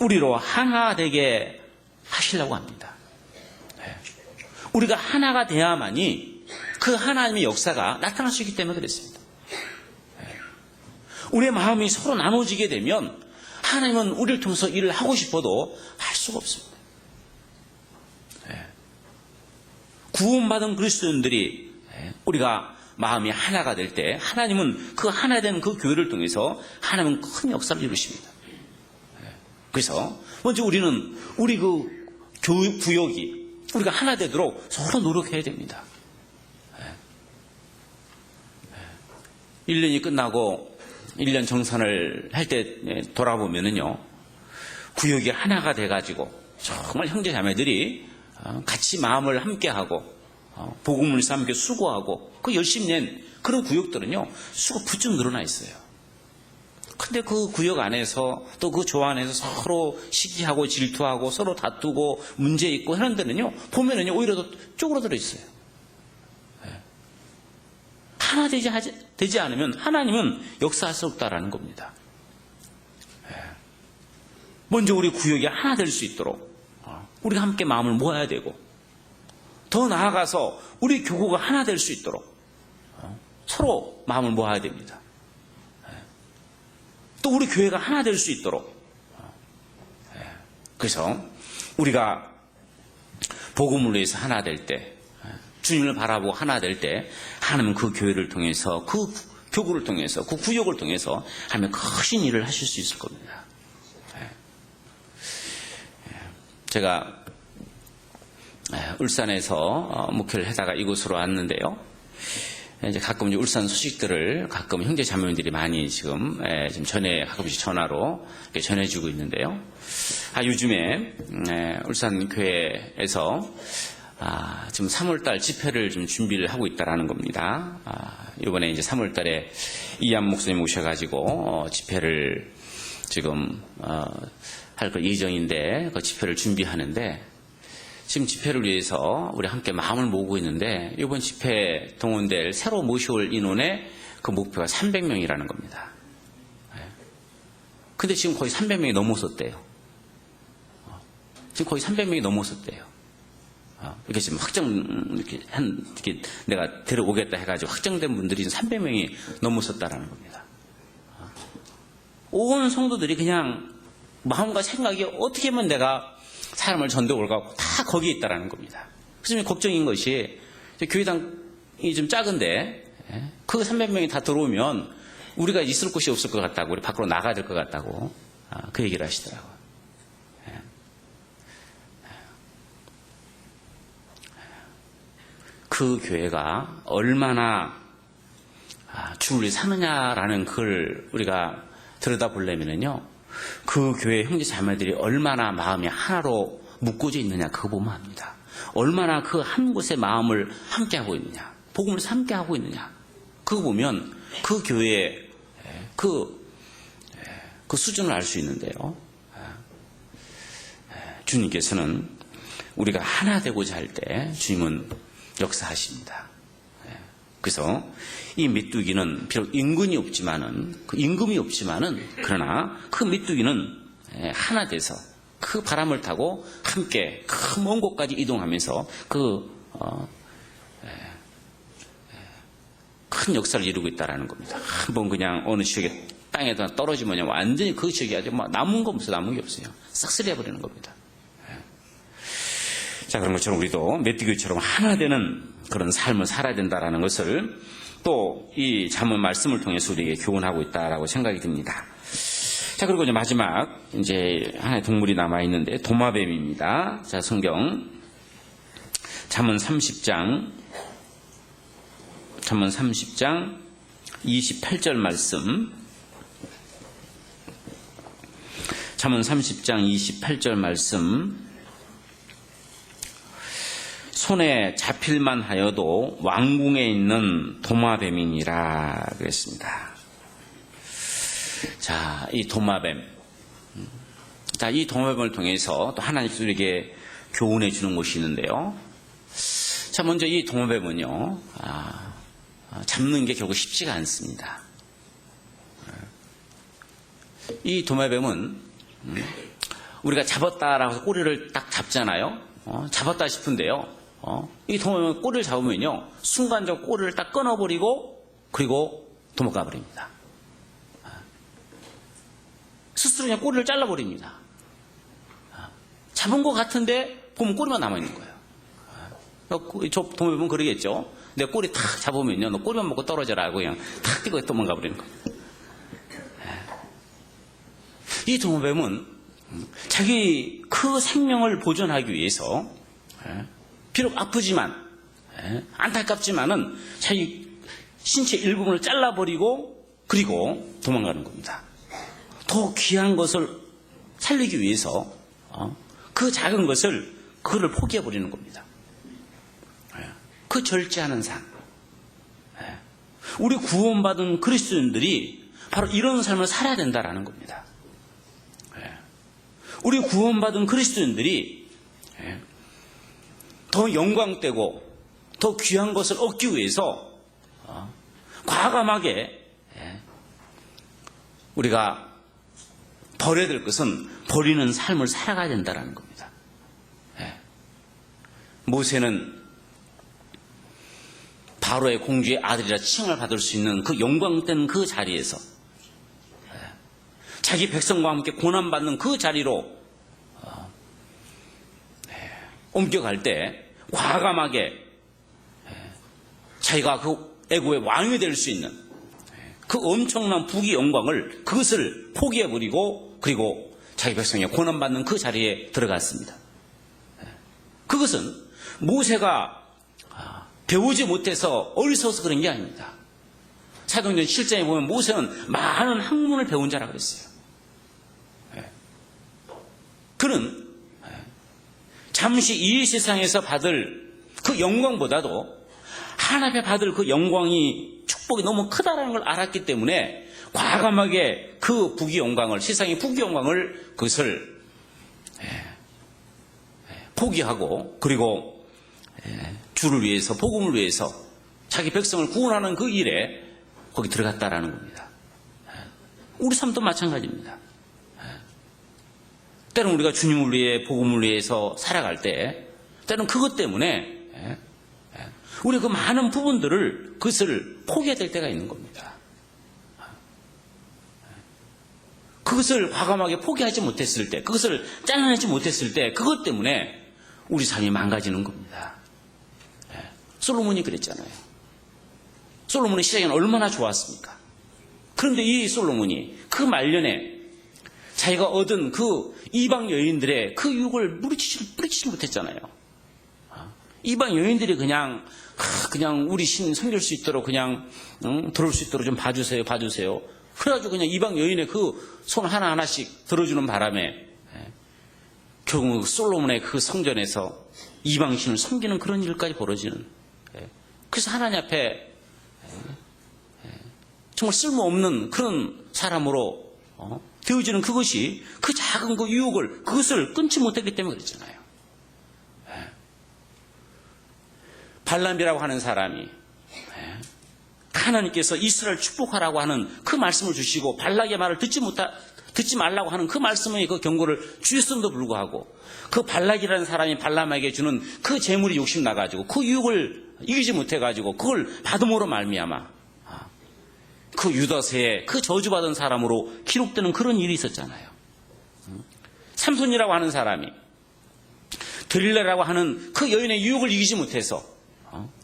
우리로 하나 되게 하시려고 합니다. 우리가 하나가 돼야만이 그 하나님의 역사가 나타날 수 있기 때문에 그렇습니다. 우리의 마음이 서로 나눠지게 되면 하나님은 우리를 통해서 일을 하고 싶어도 할 수가 없습니다. 구원받은 그리스도인들이 우리가 마음이 하나가 될 때 하나님은 그 하나 된 그 교회를 통해서 하나님은 큰 역사를 이루십니다. 그래서 먼저 우리는 우리 그 구역이 우리가 하나 되도록 서로 노력해야 됩니다. 1년이 끝나고 1년 정산을 할 때 돌아보면은요, 구역이 하나가 돼가지고 정말 형제 자매들이 같이 마음을 함께하고 복음을 위해서 함께 수고하고 그 열심히 낸 그런 구역들은요, 수가 부쩍 늘어나 있어요. 근데 그 구역 안에서 또 그 조 안에서 서로 시기하고 질투하고 서로 다투고 문제 있고 하는 데는요, 보면은요, 오히려 더 쪼그러들어 있어요. 하나 되지 않으면 하나님은 역사할 수 없다라는 겁니다. 먼저 우리 구역이 하나 될 수 있도록 우리가 함께 마음을 모아야 되고, 더 나아가서 우리 교구가 하나 될 수 있도록 서로 마음을 모아야 됩니다. 또 우리 교회가 하나 될 수 있도록. 그래서 우리가 복음을 위해서 하나 될 때, 주님을 바라보고 하나 될 때 하나님은 그 교회를 통해서, 그 교구를 통해서, 그 구역을 통해서 하나님은 크신 일을 하실 수 있을 겁니다. 제가 울산에서 목회를 하다가 이곳으로 왔는데요. 이제 가끔 울산 소식들을 가끔 형제 자매님들이 많이 지금 가끔씩 전화로 전해주고 있는데요. 요즘에 울산 교회에서 지금 3월달 집회를 좀 준비를 하고 있다라는 겁니다. 이번에 이제 3월달에 이한 목사님 오셔가지고 집회를 지금 할 그 예정인데 그 집회를 준비하는데, 지금 집회를 위해서 우리 함께 마음을 모으고 있는데, 이번 집회 동원될 새로 모셔올 인원의 그 목표가 300명이라는 겁니다. 근데 지금 거의 300명이 넘었었대요. 지금 거의 300명이 넘었었대요. 이렇게 지금 이렇게 내가 데려오겠다 해가지고 확정된 분들이 300명이 넘었었다라는 겁니다. 온 성도들이 그냥 마음과 생각이 어떻게 하면 내가 사람을 전도올까 다 거기에 있다라는 겁니다. 그래서 걱정인 것이, 교회당이 좀 작은데 그 300명이 다 들어오면 우리가 있을 곳이 없을 것 같다고, 우리 밖으로 나가야 될 것 같다고 그 얘기를 하시더라고요. 그 교회가 얼마나 주를 위해 사느냐라는 걸 우리가 들여다보려면요, 그 교회 형제 자매들이 얼마나 마음이 하나로 묶어져 있느냐, 그거 보면 합니다. 얼마나 그 한 곳에 마음을 함께하고 있느냐, 복음을 함께하고 있느냐, 그거 보면 그 교회의 그 수준을 알 수 있는데요. 주님께서는 우리가 하나 되고자 할 때 주님은 역사하십니다. 그래서 이 메뚜기는 비록 임금이 없지만은, 그러나 그 메뚜기는 하나 돼서 그 바람을 타고 함께 그 먼 곳까지 이동하면서 큰 역사를 이루고 있다는 겁니다. 한번 그냥 어느 지역에 땅에다 떨어지면 완전히 그 지역이 아주 남은 게 없어요. 싹쓸이 해버리는 겁니다. 자, 그런 것처럼 우리도 메뚜기처럼 하나 되는 그런 삶을 살아야 된다는 것을 또 이 잠언 말씀을 통해서 우리에게 교훈하고 있다라고 생각이 듭니다. 자, 그리고 이제 마지막 이제 하나의 동물이 남아 있는데 도마뱀입니다. 자, 성경 잠언 30장 28절 말씀. 잠언 30장 28절 말씀. 손에 잡힐만 하여도 왕궁에 있는 도마뱀이니라 그랬습니다. 자, 이 도마뱀. 자, 이 도마뱀을 통해서 또 하나님께서 우리에게 교훈해 주는 것이 있는데요. 자, 먼저 이 도마뱀은요, 잡는 게 결국 쉽지가 않습니다. 이 도마뱀은 우리가 잡았다라고 해서 꼬리를 딱 잡잖아요. 잡았다 싶은데요. 이 도마뱀은 꼬리를 잡으면요, 순간적으로 꼬리를 딱 끊어버리고 그리고 도망가 버립니다. 스스로 그냥 꼬리를 잘라버립니다. 잡은 것 같은데 보면 꼬리만 남아있는 거예요. 저 도매뱀은 그러겠죠. 내 꼬리 탁 잡으면요, 너 꼬리만 먹고 떨어져라 하고 그냥 탁 뛰고 도망가 버리는 거예요. 이 도매뱀은 자기 그 생명을 보존하기 위해서 비록 아프지만 안타깝지만은 자기 신체 일부분을 잘라버리고 그리고 도망가는 겁니다. 더 귀한 것을 살리기 위해서 그 작은 것을 그거를 포기해버리는 겁니다. 그 절제하는 삶. 우리 구원받은 그리스도인들이 바로 이런 삶을 살아야 된다라는 겁니다. 우리 구원받은 그리스도인들이 더 영광되고 더 귀한 것을 얻기 위해서 과감하게 우리가 버려야 될 것은 버리는 삶을 살아가야 된다는 겁니다. 모세는 바로의 공주의 아들이라 칭을 받을 수 있는 그 영광된 그 자리에서 자기 백성과 함께 고난받는 그 자리로 옮겨갈 때 과감하게 자기가 그 애국의 왕이 될 수 있는 그 엄청난 부귀 영광을 그것을 포기해버리고 그리고 자기 백성이 고난받는 그 자리에 들어갔습니다. 그것은 모세가 배우지 못해서 어리석어서 그런 게 아닙니다. 사도행전 7장에 보면 모세는 많은 학문을 배운 자라고 그랬어요. 그는 잠시 이 세상에서 받을 그 영광보다도 하나님 앞에 받을 그 영광이 축복이 너무 크다라는 걸 알았기 때문에 과감하게 그 부귀 영광을, 세상의 부귀 영광을 그것을 포기하고 그리고 주를 위해서, 복음을 위해서 자기 백성을 구원하는 그 일에 거기 들어갔다라는 겁니다. 우리 삶도 마찬가지입니다. 때로는 우리가 주님을 위해, 복음을 위해서 살아갈 때 때로는 그것 때문에 우리 그 많은 부분들을 그것을 포기해야 될 때가 있는 겁니다. 그것을 과감하게 포기하지 못했을 때, 그것을 잘라내지 못했을 때 그것 때문에 우리 삶이 망가지는 겁니다. 솔로몬이 그랬잖아요. 솔로몬의 시작에는 얼마나 좋았습니까? 그런데 이 솔로몬이 그 말년에 자기가 얻은 그 이방 여인들의 그 유혹을 뿌리치지 못했잖아요. 이방 여인들이 그냥 우리 신 섬길 수 있도록 그냥 들어올 수 있도록 좀 봐주세요. 그래가지고 그냥 이방 여인의 그 손 하나하나씩 들어주는 바람에 결국 솔로몬의 그 성전에서 이방 신을 섬기는 그런 일까지 벌어지는. 그래서 하나님 앞에 정말 쓸모없는 그런 사람으로 되어지는 그것이 그 작은 그 유혹을 그것을 끊지 못했기 때문에 그랬잖아요. 발람이라고 하는 사람이 하나님께서 이스라엘 축복하라고 하는 그 말씀을 주시고 발락의 말을 듣지 말라고 하는 그 말씀의 그 경고를 주셨음에도 불구하고 그 발락이라는 사람이 발람에게 주는 그 재물이 욕심 나가지고 그 유혹을 이기지 못해가지고 그걸 받음으로 말미암아 그 유다세에 그 저주받은 사람으로 기록되는 그런 일이 있었잖아요. 삼손이라고 하는 사람이 들릴라라고 하는 그 여인의 유혹을 이기지 못해서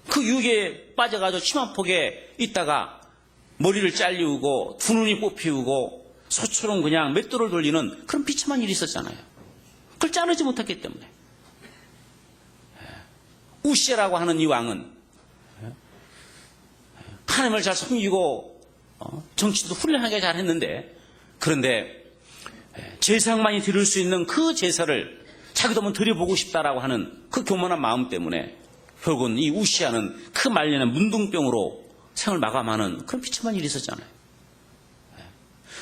그 유혹에 빠져가지고 치마폭에 있다가 머리를 잘리우고 두 눈이 뽑히우고 소처럼 그냥 맷돌을 돌리는 그런 비참한 일이 있었잖아요. 그걸 자르지 못했기 때문에. 우시라고 하는 이 왕은 하나님을 잘 섬기고 정치도 훌륭하게 잘 했는데 그런데 제사장만이 드릴 수 있는 그 제사를 자기도 한번 드려보고 싶다라고 하는 그 교만한 마음 때문에 결국은 이 우시아는 그 말년에 문둥병으로 생을 마감하는 그런 비참한 일이 있었잖아요.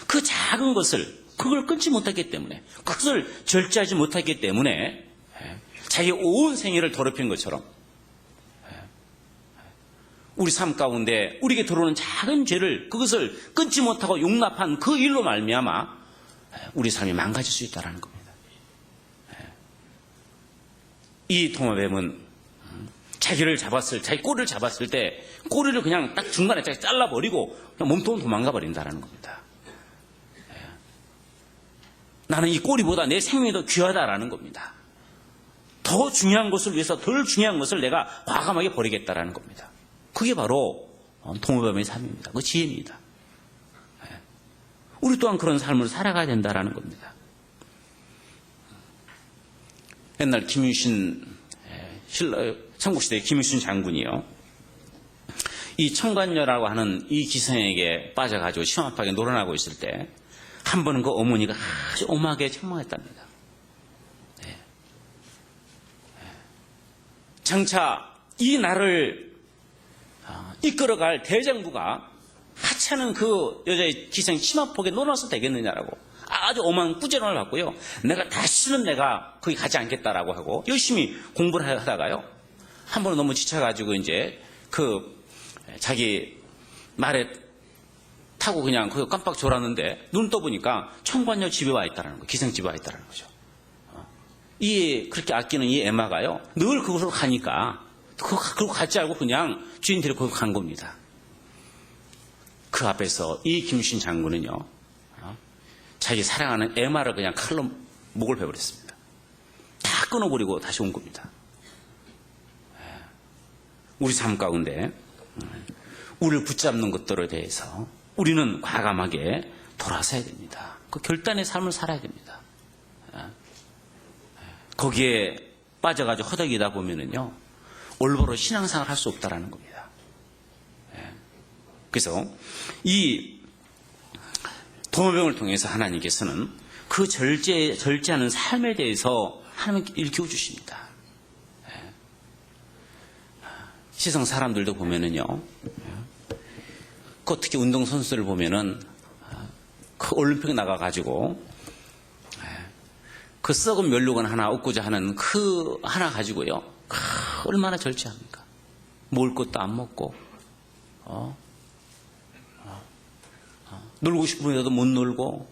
그 작은 것을 그걸 끊지 못했기 때문에 그것을 절제하지 못했기 때문에 자기 온 생애를 더럽힌 것처럼 우리 삶 가운데 우리에게 들어오는 작은 죄를 그것을 끊지 못하고 용납한 그 일로 말미암아 우리 삶이 망가질 수 있다는 겁니다. 이 도마뱀은 자기 꼬리를 잡았을 때 꼬리를 그냥 딱 중간에 잘라버리고 그냥 몸통은 도망가 버린다는 겁니다. 나는 이 꼬리보다 내 생명이 더 귀하다라는 겁니다. 더 중요한 것을 위해서 덜 중요한 것을 내가 과감하게 버리겠다라는 겁니다. 그게 바로 동호뱀의 삶입니다. 그 지혜입니다. 우리 또한 그런 삶을 살아가야 된다라는 겁니다. 옛날 김유신 삼국시대 김유신 장군이요, 이 청관녀라고 하는 이 기생에게 빠져가지고 심합하게 놀아나고 있을 때 한 번은 그 어머니가 아주 엄하게 책망했답니다. 장차 이 나를 이끌어갈 대장부가 하찮은 그 여자의 기생 치마폭에 놀아서 되겠느냐라고 아주 엄한 꾸지람을 받고요. 다시는 내가 거기 가지 않겠다라고 하고 열심히 공부를 하다가요, 한 번은 너무 지쳐가지고 이제 그 자기 말에 타고 그냥 거기 깜빡 졸았는데 눈 떠보니까 청관녀 집에 와 있다는 거예요. 기생 집에 와 있다는 거죠. 그렇게 아끼는 이 에마가요, 늘 그곳으로 가니까 그거 같지 않고 그냥 주인 데리고 거기 간 겁니다. 그 앞에서 이 김유신 장군은요, 자기 사랑하는 에마를 그냥 칼로 목을 베버렸습니다. 다 끊어버리고 다시 온 겁니다. 우리 삶 가운데 우리를 붙잡는 것들에 대해서 우리는 과감하게 돌아서야 됩니다. 그 결단의 삶을 살아야 됩니다. 거기에 빠져가지고 허덕이다 보면은요, 올바로 신앙생활 할 수 없다라는 겁니다. 그래서 이 동호병을 통해서 하나님께서는 그 절제하는 삶에 대해서 하나님 일깨워 주십니다. 시성 사람들도 보면은요, 그 특히 운동선수들 보면은 그 올림픽 나가가지고 그 썩은 면류관 하나 얻고자 하는 그 하나 가지고요, 얼마나 절제합니까? 먹을 것도 안 먹고, 놀고 싶으면서도 못 놀고,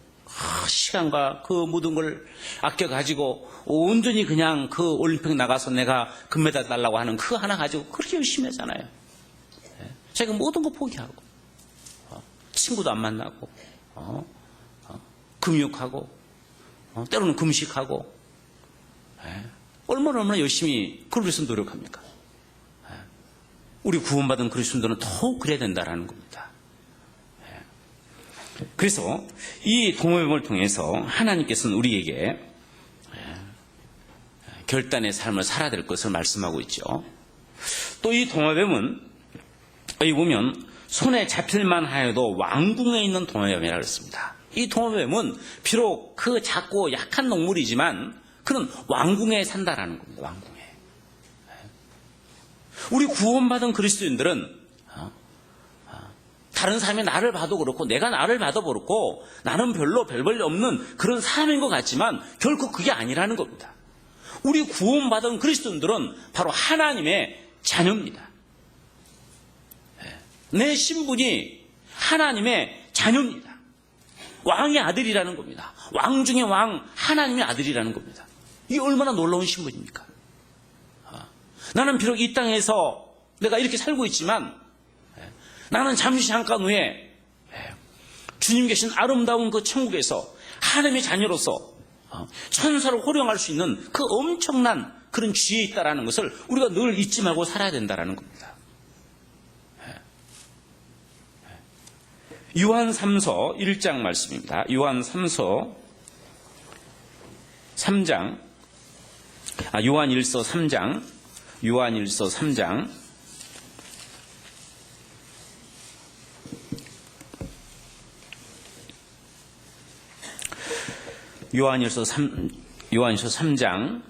시간과 그 모든 걸 아껴가지고 온전히 그냥 그 올림픽 나가서 내가 금메달 달라고 하는 그 하나 가지고 그렇게 열심히 하잖아요. 자기가 모든 거 포기하고, 친구도 안 만나고, 금욕하고, 때로는 금식하고, 얼마나 열심히 그걸 위해서 노력합니까? 우리 구원받은 그리스도인들은 더욱 그래야 된다는 겁니다. 그래서 이 동호회를 통해서 하나님께서는 우리에게 결단의 삶을 살아야 될 것을 말씀하고 있죠. 또 이 동호뱀은 여기 보면 손에 잡힐만 하여도 왕궁에 있는 동호뱀이라고 했습니다. 이 동호뱀은 비록 그 작고 약한 동물이지만 그는 왕궁에 산다라는 겁니다. 왕궁에. 우리 구원받은 그리스도인들은 다른 사람이 나를 봐도 그렇고 내가 나를 봐도 그렇고 나는 별로 별 볼일 없는 그런 사람인 것 같지만 결코 그게 아니라는 겁니다. 우리 구원받은 그리스도인들은 바로 하나님의 자녀입니다. 내 신분이 하나님의 자녀입니다. 왕의 아들이라는 겁니다. 왕 중의 왕, 하나님의 아들이라는 겁니다. 이게 얼마나 놀라운 신분입니까? 나는 비록 이 땅에서 내가 이렇게 살고 있지만 나는 잠시 잠깐 후에 주님 계신 아름다운 그 천국에서 하나님의 자녀로서 천사를 호령할 수 있는 그 엄청난 그런 지혜에 있다는 것을 우리가 늘 잊지 말고 살아야 된다는 겁니다. 요한 3서 1장 말씀입니다. 요한 3서 3장, 요한 1서 3장, 요한 1서 3장, 요한일서 3장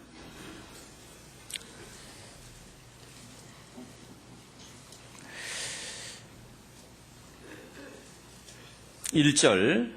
1절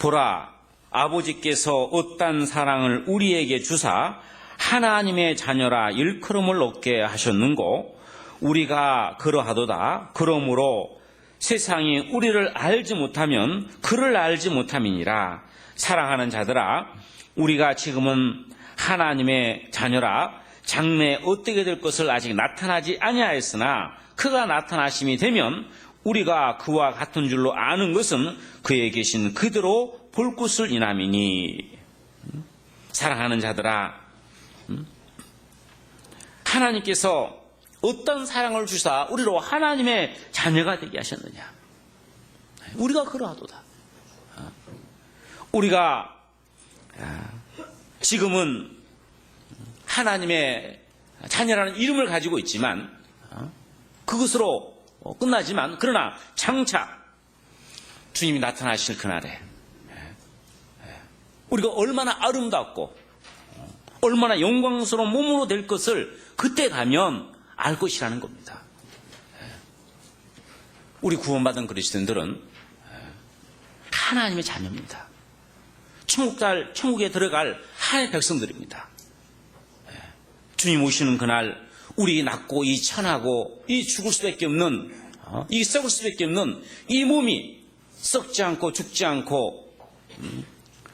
보라 아버지께서 어떤 사랑을 우리에게 주사 하나님의 자녀라 일컬음을 얻게 하셨는고 우리가 그러하도다. 그러므로 세상이 우리를 알지 못하면 그를 알지 못함이니라. 사랑하는 자들아 우리가 지금은 하나님의 자녀라 장래에 어떻게 될 것을 아직 나타나지 아니하였으나 그가 나타나심이 되면 우리가 그와 같은 줄로 아는 것은 그에 계신 그대로 볼 것을 인함이니. 사랑하는 자들아, 하나님께서 어떤 사랑을 주사 우리로 하나님의 자녀가 되게 하셨느냐. 우리가 그러하도다. 우리가 지금은 하나님의 자녀라는 이름을 가지고 있지만 그것으로 끝나지만, 그러나 장차 주님이 나타나실 그날에 우리가 얼마나 아름답고 얼마나 영광스러운 몸으로 될 것을 그때 가면 알 것이라는 겁니다. 우리 구원받은 그리스도인들은 하나님의 자녀입니다. 천국에 들어갈 하나님의 백성들입니다. 주님 오시는 그날 우리 낮고 이 천하고 이 죽을 수밖에 없는, 이 썩을 수밖에 없는 이 몸이 썩지 않고 죽지 않고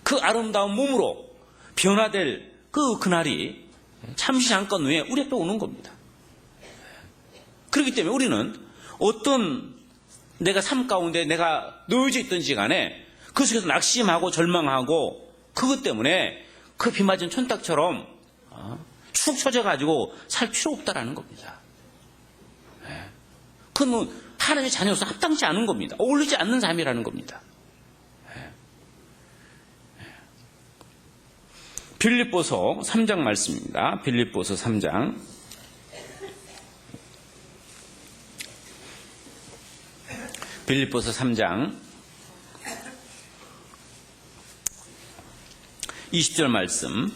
그 아름다운 몸으로 변화될 그날이 잠시 잠깐 후에 우리 앞에 오는 겁니다. 그렇기 때문에 우리는 어떤 내가 삶 가운데 내가 놓여져 있든지 간에 그 속에서 낙심하고 절망하고 그것 때문에 그 비 맞은 촌딱처럼 축 처져가지고 살 필요 없다라는 겁니다. 그건 하나님의 자녀로서 합당치 않은 겁니다. 어울리지 않는 삶이라는 겁니다. 빌립보서 3장 말씀입니다. 빌립보서 3장. 빌립보서 3장 20절 말씀.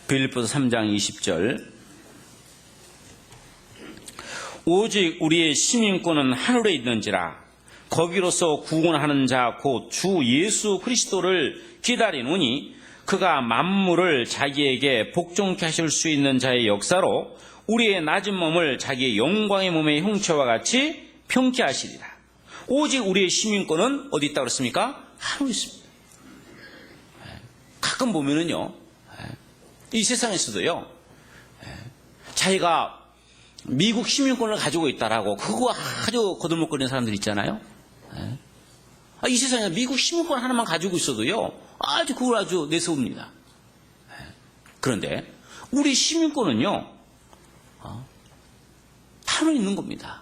빌립보서 3장 20절. 오직 우리의 시민권은 하늘에 있는지라 거기로서 구원하는 자 곧 주 예수 그리스도를 기다리노니 그가 만물을 자기에게 복종케 하실 수 있는 자의 역사로 우리의 낮은 몸을 자기의 영광의 몸의 형체와 같이 평케 하시리라. 오직 우리의 시민권은 어디 있다고 그랬습니까? 하늘에 있습니다. 가끔 보면은요, 이 세상에서도요, 자기가 미국 시민권을 가지고 있다라고 그거 아주 거들먹거리는 사람들 있잖아요. 이 세상에 미국 시민권 하나만 가지고 있어도요, 아주 그걸 아주 내세웁니다. 그런데 우리 시민권은요, 하늘에 있는 겁니다.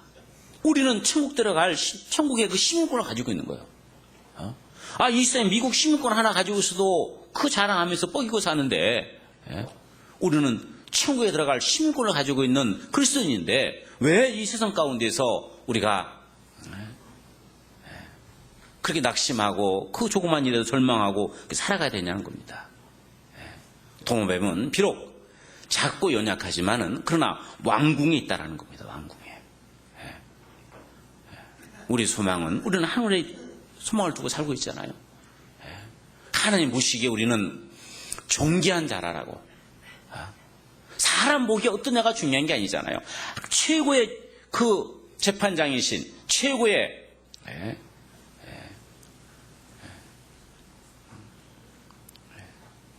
우리는 천국 들어갈 천국의 그 시민권을 가지고 있는 거예요. 이 세상에 미국 시민권 하나 가지고 있어도 그 자랑하면서 뻐기고 사는데, 우리는 천국에 들어갈 시민권을 가지고 있는 그리스도인인데 왜 이 세상 가운데서 우리가 그렇게 낙심하고 그 조그만 일에도 절망하고 살아가야 되냐는 겁니다. 동호뱀은 비록 작고 연약하지만은 그러나 왕궁에 있다라는 겁니다. 왕궁에. 우리 소망은, 우리는 하늘에 소망을 두고 살고 있잖아요. 하나님 보시기에 우리는 존귀한 자라라고. 사람 보기에 어떠냐가 중요한 게 아니잖아요. 최고의 그 재판장이신 최고의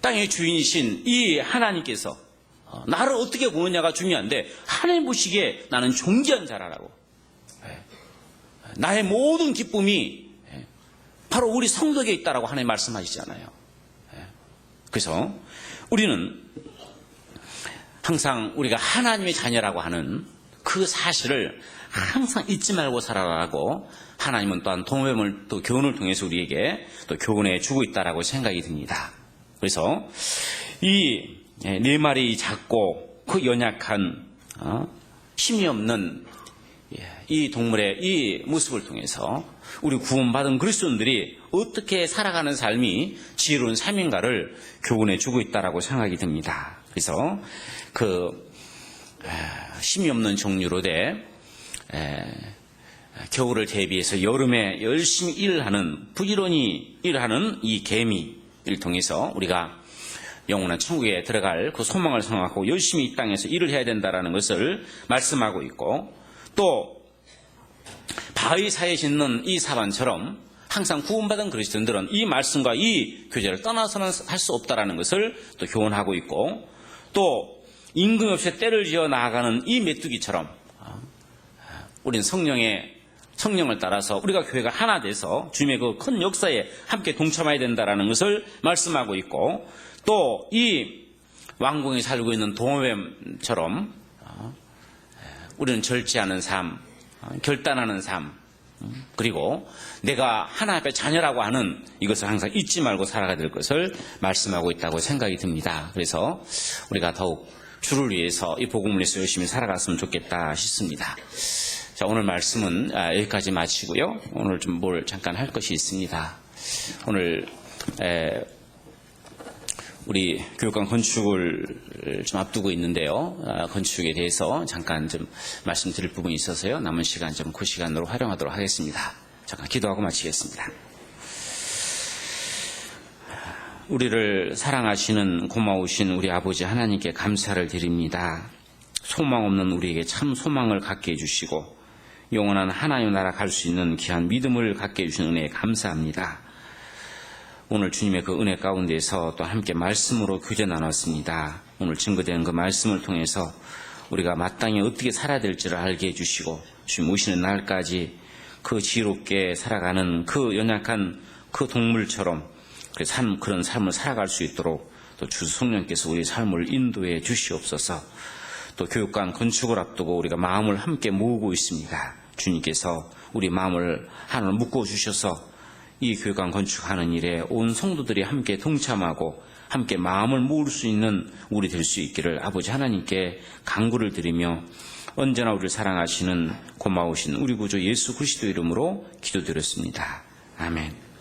땅의 주인이신 이 하나님께서 나를 어떻게 보느냐가 중요한데, 하나님 보시기에 나는 존귀한 자라라고. 나의 모든 기쁨이 바로 우리 성도에 있다라고 하나님 말씀하시잖아요. 그래서 우리는 항상 우리가 하나님의 자녀라고 하는 그 사실을 항상 잊지 말고 살아라고 하나님은 또한 동호회물 또 교훈을 통해서 우리에게 또 교훈해 주고 있다라고 생각이 듭니다. 그래서 이 네 마리 작고 그 연약한 힘이 없는 이 동물의 이 모습을 통해서 우리 구원받은 그리스도인들이 어떻게 살아가는 삶이 지혜로운 삶인가를 교훈해 주고 있다라고 생각이 듭니다. 그래서 그 힘이 없는 종류로 돼 겨울을 대비해서 여름에 열심히 일을 하는, 부지런히 일하는 이 개미를 통해서 우리가 영원한 천국에 들어갈 그 소망을 생각하고 열심히 이 땅에서 일을 해야 된다라는 것을 말씀하고 있고, 또 바위 사이에 짓는 이 사반처럼 항상 구원받은 그리스도인들은 이 말씀과 이 교제를 떠나서는 할 수 없다라는 것을 또 교훈하고 있고, 또 임금없이 때를 지어 나아가는 이 메뚜기처럼 우리는 성령의 성령을 따라서 우리가 교회가 하나 돼서 주님의 그 큰 역사에 함께 동참해야 된다라는 것을 말씀하고 있고, 또 이 왕궁에 살고 있는 동호뱀처럼 우리는 절제하는 삶, 결단하는 삶, 그리고 내가 하나 앞에 자녀라고 하는 이것을 항상 잊지 말고 살아가야 될 것을 말씀하고 있다고 생각이 듭니다. 그래서 우리가 더욱 주를 위해서 이 복음을 위해서 열심히 살아갔으면 좋겠다 싶습니다. 자, 오늘 말씀은 여기까지 마치고요. 오늘 좀 뭘 잠깐 할 것이 있습니다. 오늘 우리 교육관 건축을 좀 앞두고 있는데요. 건축에 대해서 잠깐 좀 말씀드릴 부분이 있어서요. 남은 시간 좀 그 시간으로 활용하도록 하겠습니다. 잠깐 기도하고 마치겠습니다. 우리를 사랑하시는 고마우신 우리 아버지 하나님께 감사를 드립니다. 소망 없는 우리에게 참 소망을 갖게 해주시고 영원한 하나님 나라 갈 수 있는 귀한 믿음을 갖게 해주신 은혜에 감사합니다. 오늘 주님의 그 은혜 가운데서 또 함께 말씀으로 교제 나눴습니다. 오늘 증거되는 그 말씀을 통해서 우리가 마땅히 어떻게 살아야 될지를 알게 해주시고 주님 오시는 날까지 그 지혜롭게 살아가는 그 연약한 그 동물처럼 그런 삶을 살아갈 수 있도록 또 주 성령께서 우리 삶을 인도해 주시옵소서. 또 교육관 건축을 앞두고 우리가 마음을 함께 모으고 있습니다. 주님께서 우리 마음을 하나로 묶어 주셔서 이 교육관 건축하는 일에 온 성도들이 함께 동참하고 함께 마음을 모을 수 있는 우리 될 수 있기를 아버지 하나님께 간구를 드리며 언제나 우리를 사랑하시는 고마우신 우리 구주 예수 그리스도 이름으로 기도드렸습니다. 아멘.